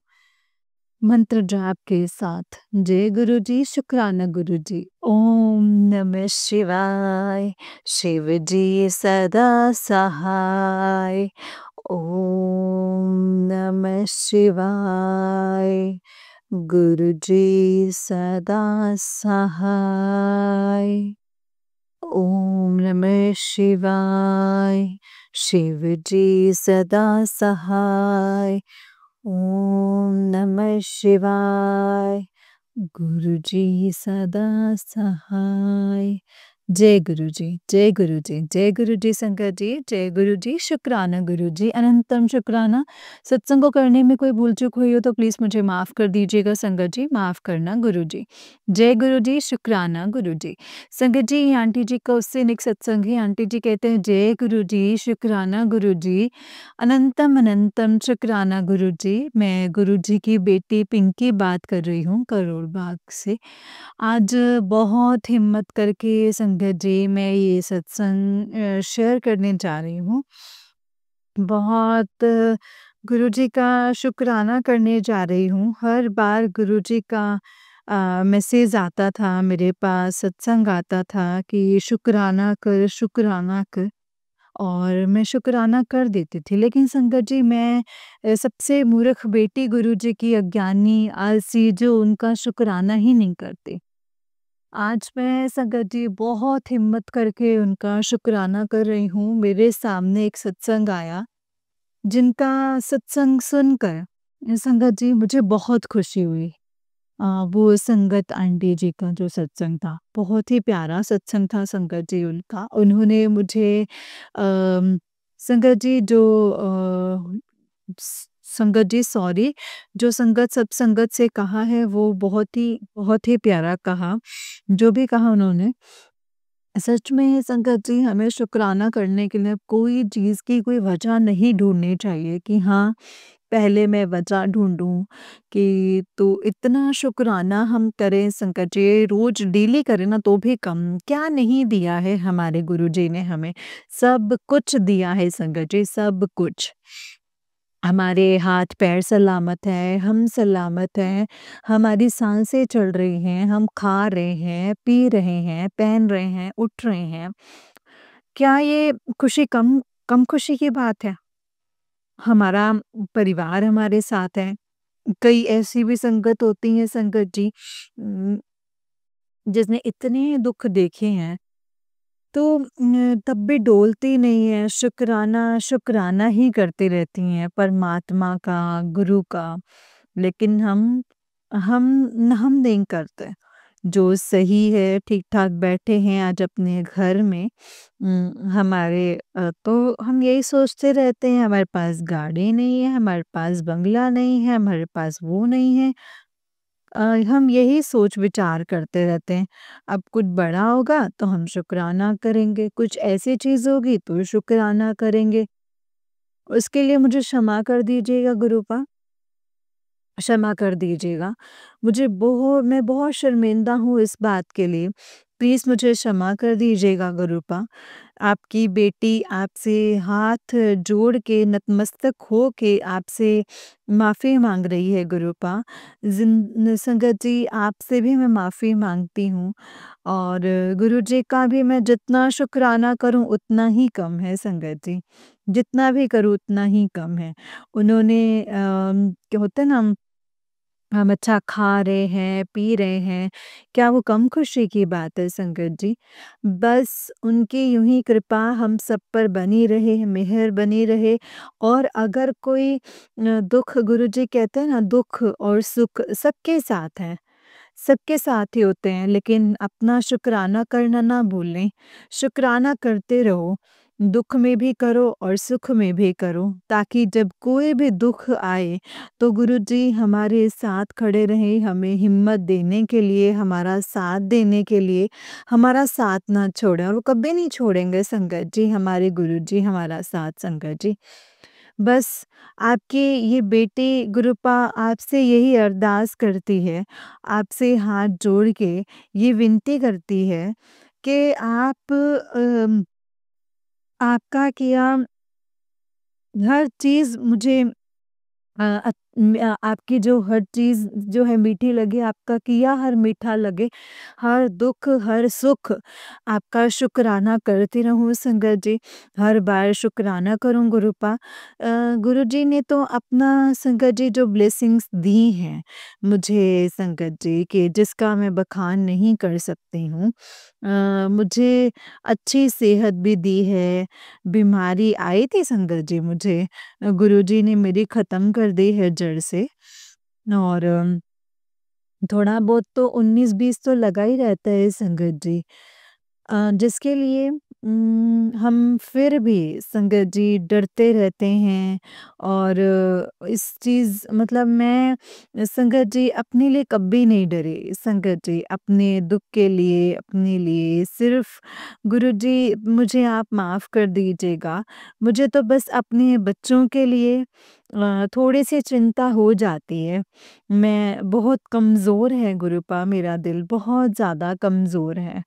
मंत्र जाप के साथ। जय गुरुजी, शुक्राना गुरुजी। ओम नमः शिवाय, शिव जी सदा सहाय। ओम नमः शिवाय, गुरुजी सदा सहाय। ओम नमः शिवाय, शिव जी सदा सहाय। ओम नमः शिवाय, गुरुजी सदा सहाय। जय गुरुजी, जय गुरुजी, जय गुरुजी संगत जी, जय गुरुजी, शुक्राना गुरुजी, अनंतम शुक्राना। सत्संग को करने में कोई भूल चूक हुई हो तो प्लीज़ मुझे माफ़ कर दीजिएगा संगत जी, माफ़ करना गुरुजी। जय गुरुजी, शुक्राना गुरुजी। संगत जी, ये आंटी जी का उससे नेक सत्संग है। आंटी जी कहते हैं, जय गुरुजी, शुक्राना गुरुजी, अनंतम अनंतम शुक्राना गुरुजी। मैं गुरुजी की बेटी पिंकी बात कर रही हूँ करोल बाग से। आज बहुत हिम्मत करके संगत जी मैं ये सत्संग शेयर करने जा रही हूँ। बहुत गुरुजी का शुक्राना करने जा रही हूँ। हर बार गुरुजी का मैसेज आता था मेरे पास, सत्संग आता था कि शुक्राना कर, शुक्राना कर, और मैं शुक्राना कर देती थी। लेकिन संगत जी, मैं सबसे मूर्ख बेटी गुरुजी की, अज्ञानी, आलसी, जो उनका शुक्राना ही नहीं करती। आज मैं संगत जी बहुत हिम्मत करके उनका शुक्राना कर रही हूँ। मेरे सामने एक सत्संग आया, जिनका सत्संग सुनकर संगत जी मुझे बहुत खुशी हुई। वो संगत आंटी जी का जो सत्संग था, बहुत ही प्यारा सत्संग था संगत जी उनका। उन्होंने मुझे संगत जी जो संगत जी सॉरी, जो संगत सब संगत से कहा है वो बहुत ही प्यारा कहा। जो भी कहा उन्होंने, सच में संगत जी हमें शुक्राना करने के लिए कोई चीज़ की कोई वजह नहीं ढूँढनी चाहिए कि हाँ, पहले मैं वजह ढूँढूँ कि तो इतना शुक्राना हम करें संकट जी, रोज़ डेली करें ना तो भी कम। क्या नहीं दिया है हमारे गुरुजी ने हमें, सब कुछ दिया है संकट जी, सब कुछ। हमारे हाथ-पैर सलामत हैं, हम सलामत हैं, हमारी साँसें चल रही हैं, हम खा रहे हैं, पी रहे हैं, पहन रहे हैं, उठ रहे हैं। क्या ये खुशी कम खुशी की बात है? हमारा परिवार हमारे साथ है। कई ऐसी भी संगत होती हैं संगत जी, जिसने इतने दुःख देखे हैं, तो तब भी डोलती नहीं है, शुक्राना शुक्राना ही करती रहती हैं परमात्मा का, गुरु का। लेकिन हम नहीं करते। जो सही है, ठीक-ठाक बैठे हैं आज अपने घर में, हमारे तो हम यही सोचते रहते हैं, हमारे पास गाड़ी नहीं है, हमारे पास बंगला नहीं है, हमारे पास वो नहीं है। हम यही सोच विचार करते रहते हैं। अब कुछ बड़ा होगा तो हम शुक्राना करेंगे, कुछ ऐसी चीज़ होगी तो शुक्राना करेंगे। उसके लिए मुझे क्षमा कर दीजिएगा गुरूपा, क्षमा कर दीजिएगा। मैं बहुत शर्मिंदा हूँ इस बात के लिए। प्लीज़ मुझे क्षमा कर दीजिएगा गुरूपा। आपकी बेटी आपसे हाथ जोड़ के नतमस्तक हो के आपसे माफ़ी माँग रही है गुरुपा। संगत जी आपसे भी मैं माफ़ी माँगती हूँ और गुरुजी का भी मैं जितना शुक्राना करूँ उतना ही कम है संगत जी। जितना भी करूँ उतना ही कम है। उन्होंने क्या होता है ना हम अच्छा खा रहे हैं, पी रहे हैं, क्या वो कम खुशी की बात है संगत जी? बस उनकी यूँ ही कृपा हम सब पर बनी रहे, मेहर बनी रहे और अगर कोई दुःख गुरुजी कहते हैं ना दुःख और सुख सबके साथ हैं। सबके साथ ही होते हैं लेकिन अपना शुक्राना करना ना भूलें। शुक्राना करते रहो, दुःख में भी करो और सुख में भी करो ताकि जब कोई भी दुःख आए तो गुरुजी हमारे साथ खड़े रहें, हमें हिम्मत देने के लिए, हमारा साथ देने के लिए, हमारा साथ ना छोड़ें और वो कभी नहीं छोड़ेंगे संगत जी, हमारे गुरुजी हमारा साथ संगत जी। बस आपकी ये बेटी गुरुपा आपसे यही अरदास करती है, आपसे हाथ जोड़ के ये विनती करती है कि आप आपका किया हर चीज़ मुझे आपकी जो हर चीज़ जो है मीठी लगे, आपका किया हर मीठा लगे, हर दुःख, हर सुख आपका शुक्राना करती रहूँ संगत जी, हर बार शुक्राना करूँ गुरुपा। गुरुजी ने तो अपना संगत जी जो ब्लेसिंग्स दी हैं मुझे संगत जी कि जिसका मैं बखान नहीं कर सकती हूँ। मुझे अच्छी सेहत भी दी है, बीमारी आई थी संगत जी मुझे गुरुजी ने मेरी ख़त्म कर दी है जड़ से और थोड़ा बहुत तो 19-20 तो लगा ही रहता है संगत जी। जिसके लिए हम फिर भी संगत जी डरते रहते हैं और इस चीज़ मतलब मैं संगत जी अपने लिए कभी नहीं डरी संगत जी अपने दुःख के लिए, अपने लिए सिर्फ़ गुरुजी मुझे आप माफ़ कर दीजिएगा। मुझे तो बस अपने बच्चों के लिए थोड़ी-सी चिंता हो जाती है। मैं बहुत कमज़ोर है गुरुपा मेरा दिल बहुत ज़्यादा कमज़ोर है।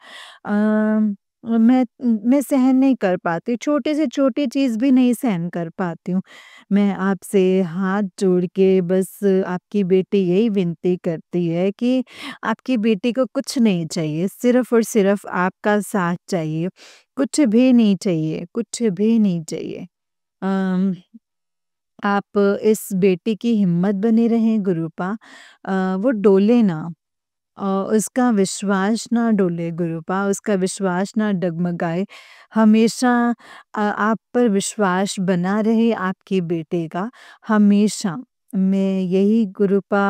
मैं सहन नहीं कर पाती, छोटे से छोटी चीज़ भी नहीं सहन कर पाती हूँ। मैं आपसे हाथ जोड़ के बस आपकी बेटी यही विनती करती है कि आपकी बेटी को कुछ नहीं चाहिए, सिर्फ़ और सिर्फ़ आपका साथ चाहिए। कुछ भी नहीं चाहिए, कुछ भी नहीं चाहिए। अम आप इस बेटी की हिम्मत बनी रहें गुरूपा वो डोले ना उसका विश्वास ना डोले गुरूपा उसका विश्वास ना डगमगाए हमेशा आप पर विश्वास बना रहे आपके बेटे का हमेशा मैं यही गुरूपा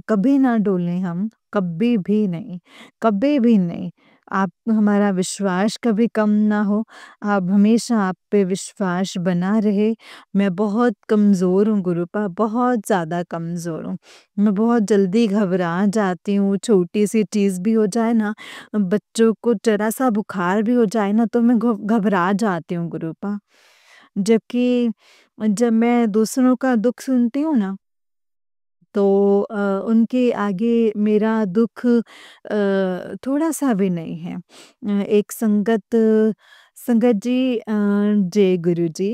कभी ना डोलें हम कभी भी नहीं आप हमारा विश्वास कभी कम ना हो आप हमेशा आप पे विश्वास बना रहे मैं बहुत कमज़ोर हूँ गुरूपा, बहुत ज़्यादा कमज़ोर हूँ। मैं बहुत जल्दी घबरा जाती हूँ, छोटी-सी चीज़ भी हो जाए ना, बच्चों को ज़रा-सा बुखार भी हो जाए ना, तो मैं घबरा जाती हूँ गुरूपा। जबकि जब मैं दूसरों का दुःख सुनती हूँ ना तो उनके आगे मेरा दुःख थोड़ा-सा भी नहीं है। एक संगत जी जय गुरु जी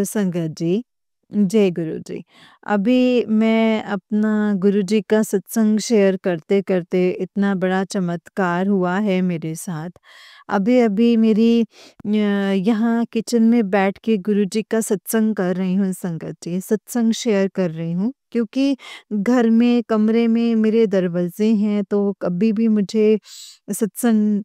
संगत जी, जय गुरु जी। अभी मैं अपना गुरु जी का सत्संग शेयर करते-करते इतना बड़ा चमत्कार हुआ है मेरे साथ। अभी-अभी मेरी यहाँ किचन में बैठ के गुरुजी का सत्संग कर रही हूँ संगत जी, सत्संग शेयर कर रही हूँ क्योंकि घर में कमरे में मेरे दरवाज़े हैं तो कभी भी मुझे सत्संग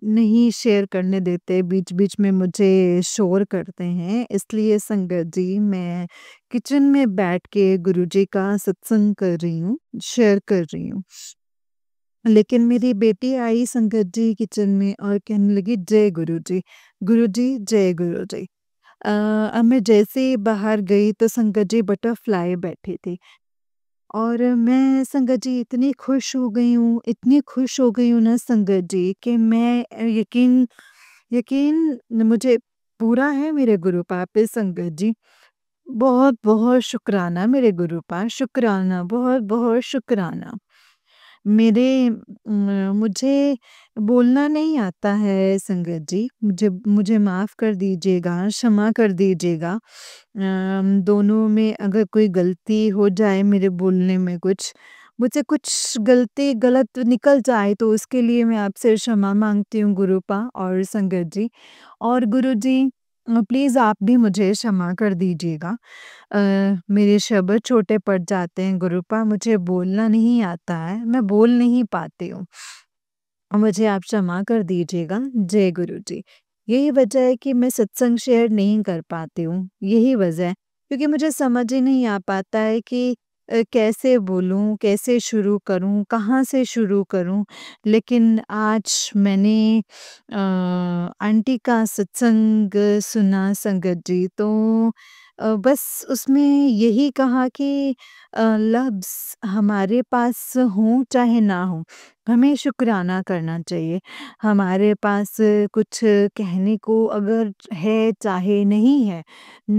नहीं शेयर करने देते, बीच-बीच में मुझे शोर करते हैं। इसलिए संगत जी मैं किचन में बैठ के गुरुजी का सत्संग कर रही हूँ, शेयर कर रही हूँ। लेकिन मेरी बेटी आई संगत जी किचन में और कहने लगी जय गुरु जी जय गुरु जी। अब मैं जैसे ही बाहर गई तो संगत जी बटरफ्लाई बैठी थी और मैं संगत जी इतनी खुश हो गई हूँ इतनी खुश हो गई हूँ ना संगत जी कि मैं यकीन यकीन मुझे पूरा है मेरे गुरु पापे संगत जी बहुत बहुत शुक्राना मेरे गुरु पा शुक्राना बहुत बहुत शुक्राना मुझे बोलना नहीं आता है संगत जी, मुझे मुझे माफ़ कर दीजिएगा, क्षमा कर दीजिएगा। दोनों में अगर कोई गलती हो जाए मेरे बोलने में मुझसे कुछ गलती गलत निकल जाए तो उसके लिए मैं आपसे क्षमा माँगती हूँ गुरुपा और संगत जी। और गुरुजी प्लीज़ आप भी मुझे क्षमा कर दीजिएगा। मेरे शब्द छोटे पड़ जाते हैं गुरुपा, मुझे बोलना नहीं आता है, मैं बोल नहीं पाती हूँ। मुझे आप क्षमा कर दीजिएगा। जय गुरु जी। यही वजह है कि मैं सत्संग शेयर नहीं कर पाती हूँ, यही वजह है। क्योंकि मुझे समझ ही नहीं आ पाता है कि कैसे बोलूँ, कैसे शुरू करूँ, कहाँ से शुरू करूँ? लेकिन आज मैंने आंटी का सत्संग सुना संगत जी, तो बस उसमें यही कहा कि लफ्ज़ हमारे पास हों चाहे ना हों, हमें शुक्राना करना चाहिए। हमारे पास कुछ कहने को अगर है चाहे नहीं है,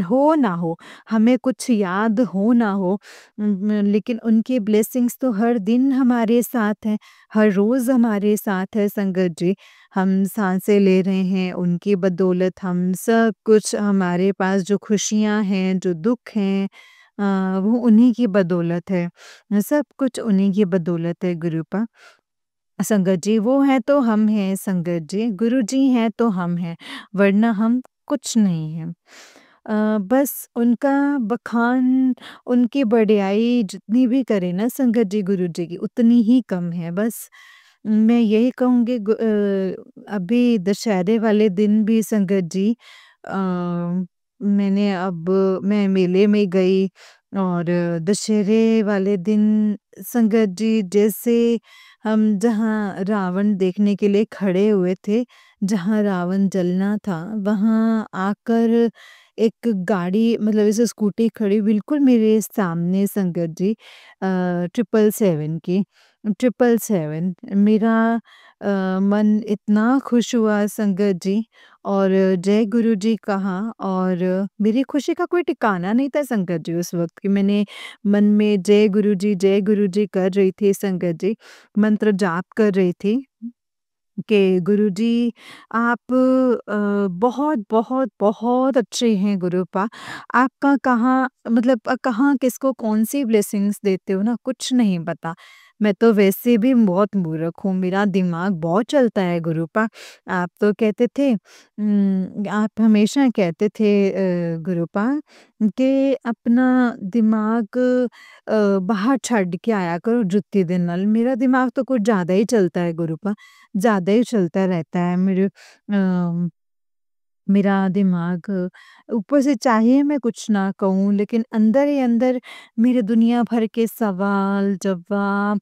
हो ना हो, हमें कुछ याद हो ना हो, लेकिन उनकी ब्लेसिंग्स तो हर दिन हमारे साथ हैं, हर रोज़ हमारे साथ है संगत जी। हम साँसें ले रहे हैं उनकी बदौलत, हम सब कुछ हमारे पास जो खुशियाँ हैं, जो दुःख हैं वो उन्हीं की बदौलत है। सब कुछ उन्हीं की बदौलत है गुरुपा। संगत जी वो हैं तो हम हैं संगत जी, गुरु जी हैं तो हम हैं, वरना हम कुछ नहीं हैं। बस उनका बखान, उनकी बढ़ियाई जितनी भी करें ना संगत जी गुरु जी की, उतनी ही कम है। बस मैं यही कहूँगी अभी दशहरे वाले दिन भी संगत जी मैं मेले में गई और दशहरे वाले दिन संगत जी जैसे हम जहाँ रावण देखने के लिए खड़े हुए थे, जहाँ रावण जलना था, वहाँ आकर एक गाड़ी मतलब ऐसे स्कूटी खड़ी बिल्कुल मेरे सामने संगत जी 777 की 777 मेरा मन इतना खुश हुआ संगत जी और जय गुरु जी कहा और मेरी खुशी का कोई ठिकाना नहीं था संगत जी उस वक़्त कि मैंने मन में जय गुरु जी कर रही थी संगत जी, मंत्र जाप कर रही थी। कि गुरुजी आप बहुत, बहुत, बहुत अच्छे हैं गुरुपा। आपका कहाँ मतलब कहाँ किसको कौन-सी ब्लेसिंग्स देते हो ना कुछ नहीं पता। मैं तो वैसे भी बहुत मूर्ख हूँ, मेरा दिमाग बहुत चलता है गुरुपा। आप तो कहते थे आप हमेशा कहते थे गुरुपा कि अपना दिमाग बाहर छੱਡ के आया करो जुत्ती दे नाल। मेरा दिमाग तो कुछ ज़्यादा ही चलता है गुरुपा। ज़्यादा ही चलता रहता है मेरा दिमाग ऊपर से चाहे मैं कुछ ना कहूँ लेकिन अंदर ही अंदर मेरे दुनिया भर के सवाल जवाब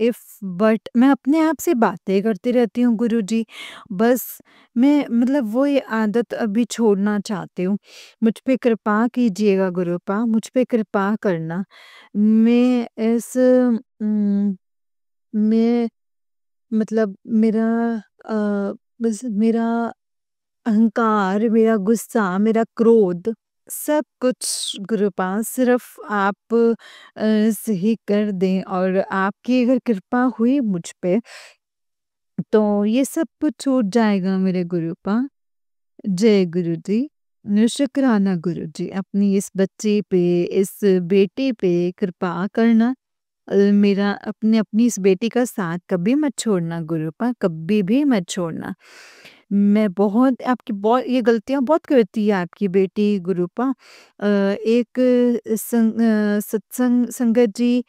इफ बट मैं अपने आप से बातें करती रहती हूँ गुरुजी। बस मैं मतलब वो ये आदत अभी छोड़ना चाहती हूँ। मुझ पे कृपा कीजिएगा गुरुपा, मुझ पे कृपा करना। मैं मैं मतलब बस मेरा अहंकार, मेरा गुस्सा, मेरा क्रोध सब कुछ कृपा सिर्फ़ आप सही कर दें और आपकी अगर कृपा हुई मुझ पे, तो ये सब कुछ छूट जाएगा मेरे गुरुपा। जय गुरु जी। शुक्राना गुरु जी, अपनी इस बच्चे पे, इस बेटे पे कृपा करना। मेरा अपनी इस बेटी का साथ कभी मत छोड़ना गुरुपा, कभी भी मत छोड़ना। मैं बहुत आपकी बहुत ये गलतियाँ बहुत करती है आपकी बेटी गुरुपा। एक सत्संग संगत जी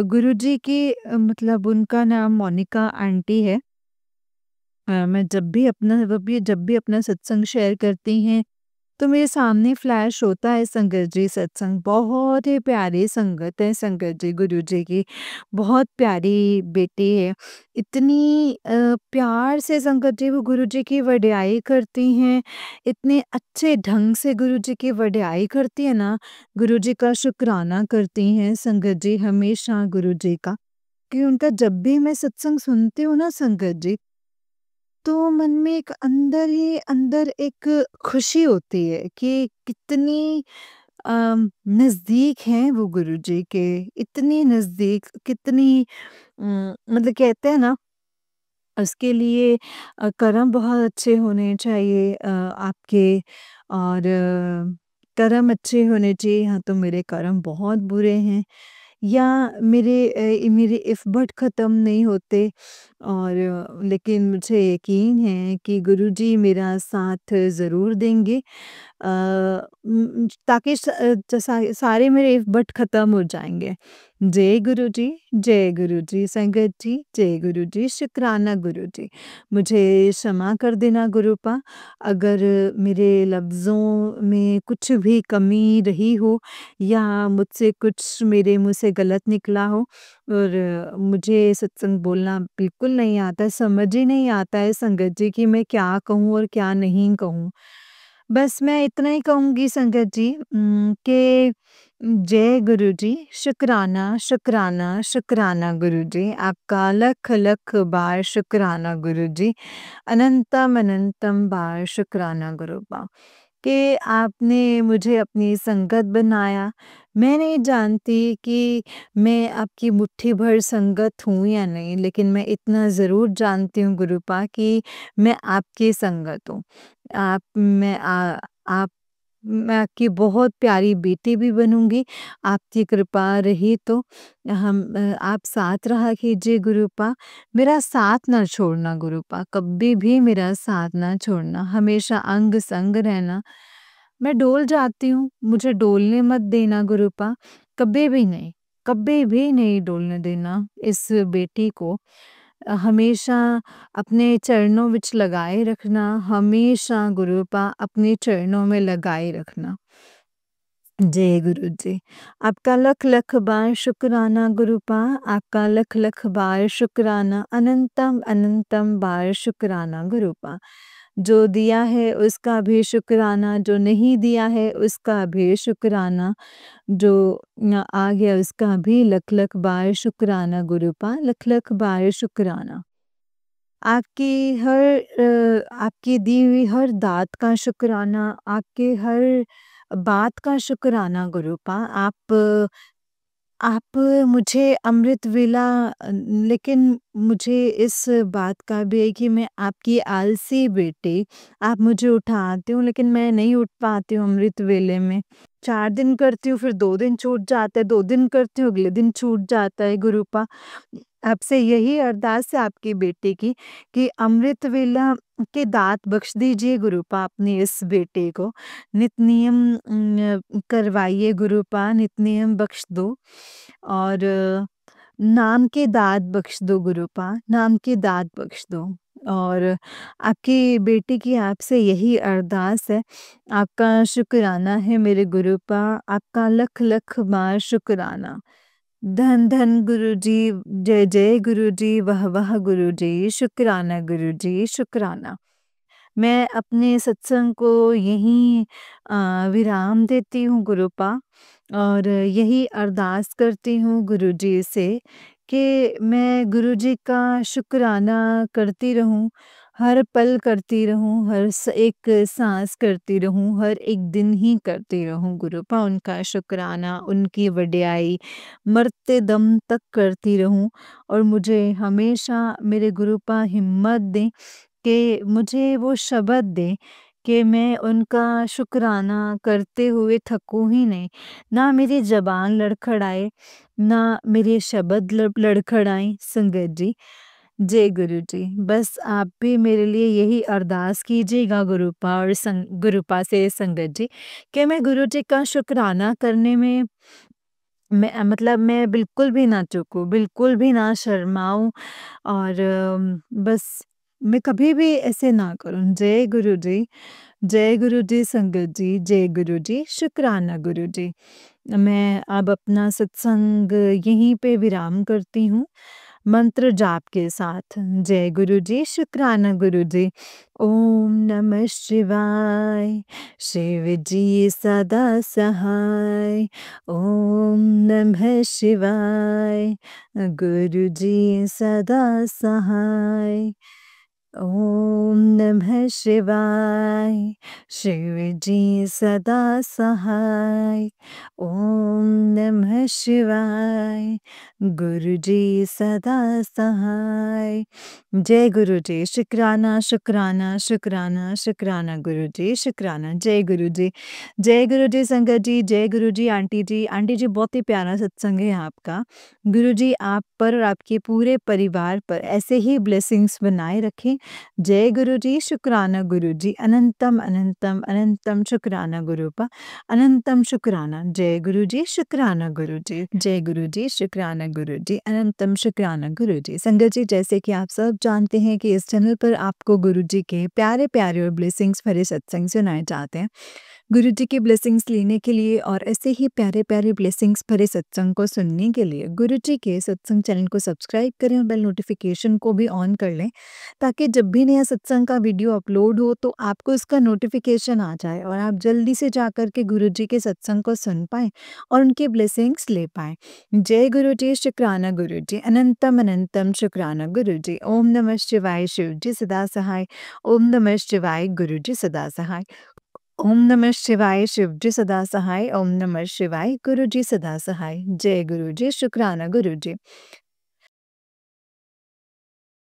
गुरुजी की मतलब उनका नाम मोनिका आंटी है। मैं जब भी अपना सत्संग शेयर करती हैं तो मेरे सामने फ्लैश होता है संगत जी सत्संग, बहुत ही प्यारी संगत है संगत जी गुरु जी की, बहुत प्यारी बेटी है। इतनी प्यार से संगत जी वो गुरु जी की वड्याई करती हैं, इतने अच्छे ढंग से गुरु जी की वड्याई करती है ना, गुरु जी का शुक्राना करती हैं संगत जी हमेशा गुरु जी का, कि उनका जब भी मैं सत्संग सुनती हूँ ना संगत जी तो मन में एक अंदर ही अंदर एक खुशी होती है कि कितनी नज़दीक हैं वो गुरुजी के, इतनी नज़दीक, कितनी मतलब कहते हैं ना, उसके लिए कर्म बहुत अच्छे होने चाहिए आपके, और कर्म अच्छे होने चाहिए। हाँ, तो मेरे कर्म बहुत बुरे हैं, या मेरे इफ़्बट ख़त्म नहीं होते, और लेकिन मुझे यकीन है कि गुरुजी मेरा साथ ज़रूर देंगे। ताकि सारे मेरे इफ़्बट ख़त्म हो जाएँगे। जय गुरुजी, संगत जी, जय गुरुजी, शुक्राना गुरुजी। मुझे क्षमा कर देना गुरुपा, अगर मेरे लफ्ज़ों में कुछ भी कमी रही हो, या मुझसे कुछ मेरे मुँह से गलत निकला हो, और मुझे सत्संग बोलना बिल्कुल नहीं आता है, समझ ही नहीं आता है संगत जी कि मैं क्या कहूँ और क्या नहीं कहूँ। बस मैं इतना ही कहूँगी संगत जी, कि जय गुरु जी, शुक्राना, शुक्राना, शुक्राना गुरु जी, आपका लख लख बार शुक्राना गुरु जी, अनंतम अनंतम बार शुक्राना गुरुपा, कि आपने मुझे अपनी संगत बनाया। मैं नहीं जानती कि मैं आपकी मुट्ठी भर संगत हूँ या नहीं, लेकिन मैं इतना ज़रूर जानती हूँ गुरुपा कि मैं आपकी संगत हूँ। आप मैं आप मैं आपकी बहुत प्यारी बेटी भी बनूँगी, आपकी कृपा रही तो। आप साथ रहा कीजिए गुरुपा, मेरा साथ ना छोड़ना गुरुपा, कभी भी मेरा साथ ना छोड़ना, हमेशा अंग-संग रहना। मैं डोल जाती हूँ, मुझे डोलने मत देना गुरुपा, कभी भी नहीं डोलने देना इस बेटी को। हमेशा अपने चरणों विच लगाए रखना, हमेशा गुरुपा अपने चरणों में लगाए रखना। जय गुरु जी। आपका लख लख बार शुक्राना गुरुपा, आपका लख लख बार शुक्राना, अनंतम अनंतम बार शुक्राना गुरुपा। जो दिया है उसका भी शुक्राना, जो नहीं दिया है उसका भी शुक्राना, जो आ गया उसका भी लख लख बार शुक्राना गुरुपा, लख लख बार शुक्राना। आपकी दी हुई हर दात का शुक्राना, आपके हर बात का शुक्राना गुरुपा। आप मुझे अमृत वेला, लेकिन मुझे इस बात का भी है कि मैं आपकी आलसी बेटी, आप मुझे उठाते हो लेकिन मैं नहीं उठ पाती हूँ अमृत वेले में। 4 दिन करती हूँ, फिर 2 दिन छूट जाता है, 2 दिन करती हूँ, अगले दिन छूट जाता है गुरुपा। आपसे यही अरदास है आपकी बेटी की, कि अमृत वेला के दात बख्श दीजिए गुरुपा अपनी इस बेटे को। नित नियम करवाइए गुरुपा, नित नियम बख्श दो, और नाम के दात बख्श दो गुरुपा, नाम के दात बख्श दो। और आपकी बेटी की आपसे यही अरदास है, आपका शुक्राना है मेरे गुरुपा, आपका लख लख बार शुक्राना। धन धन गुरुजी, जय जय गुरुजी, वाह वाह गुरुजी, शुक्राना गुरुजी, शुक्राना। मैं अपने सत्संग को यहीं विराम देती हूँ गुरुपा, और यही अरदास करती हूँ गुरुजी से कि मैं गुरुजी का शुक्राना करती रहूँ, हर पल करती रहूँ, एक साँस करती रहूँ, हर एक दिन ही करती रहूँ गुरुपा उनका शुक्राना, उनकी वड्याई मरते दम तक करती रहूँ, और मुझे हमेशा मेरे गुरुपा हिम्मत दें कि मुझे वो शब्द दें कि मैं उनका शुक्राना करते हुए थकूँ ही नहीं। ना मेरी ज़बान लड़खड़ाए, ना मेरे शब्द लड़खड़ाएँ संगत जी। जय गुरु जी। बस आप भी मेरे लिए यही अरदास कीजिएगा गुरुपा और गुरुपा से संगत जी, कि मैं गुरु जी का शुक्राना करने में मतलब मैं बिल्कुल भी ना चूकूँ, बिल्कुल भी ना शर्माऊँ, और बस मैं कभी भी ऐसे ना करूँ। जय गुरु जी संगत जी, जय गुरु जी, शुक्राना गुरु जी। मैं अब अपना सत्संग यहीं पे विराम करती हूँ, मंत्र जाप के साथ। जय गुरु जी, शुक्राना गुरु जी। ओम नमः शिवाय, शिव जी सदा सहाय। ओम नमः शिवाय, गुरु जी सदा सहाय। ओम नमः शिवाय, शिव जी सदा सहाय। ओम नमः शिवाय, गुरु जी सदा सहाय। जय गुरु जी, शुक्राना शुक्राना शुक्राना शुक्राना गुरु जी, शुक्राना। जय गुरु जी, जय गुरु जी संगत जी, जय गुरु जी आंटी जी। आंटी जी बहुत ही प्यारा सत्संग है आपका। गुरु जी आप पर और आपके पूरे परिवार पर ऐसे ही ब्लेसिंग्स बनाए रखें। जय गुरु जी, शुक्राना गुरु जी, अनंतम अनंतम अनंतम शुक्राना गुरुपा, अनंतम शुक्राना। जय गुरु जी, शुक्राना गुरु जी, जय गुरु जी, शुक्राना गुरु जी, अनंतम शुक्राना गुरु जी। संगत जी जैसे कि आप सब जानते हैं कि इस चैनल पर आपको गुरु जी के प्यारे प्यारे और ब्लेसिंग्स भरे सत्संग सुनाए जाते हैं। गुरु जी की ब्लेसिंग्स लेने के लिए और ऐसे ही प्यारे-प्यारे ब्लेसिंग्स भरे सत्संग को सुनने के लिए गुरु जी के सत्संग चैनल को सब्सक्राइब करें और बेल नोटिफिकेशन को भी ऑन कर लें, ताकि जब भी नया सत्संग का वीडियो अपलोड हो तो आपको इसका नोटिफिकेशन आ जाए और आप जल्दी से जाकर के गुरु जी के सत्संग को सुन पाएँ और उनके ब्लेसिंग्स ले पाएँ। जय गुरु जी, शुक्राना गुरु जी, अनंतम अनंतम शुक्राना गुरु जी। ओम नमः शिवाय, शिव जी सदा सहाय। ओम नमः शिवाय, गुरु जी सदा सहाय। ओम नमः शिवाय, शिव जी सदा सहाय। ओम नमः शिवाय, गुरु जी सदा सहाय। जय गुरु जी, शुक्राना गुरु जी।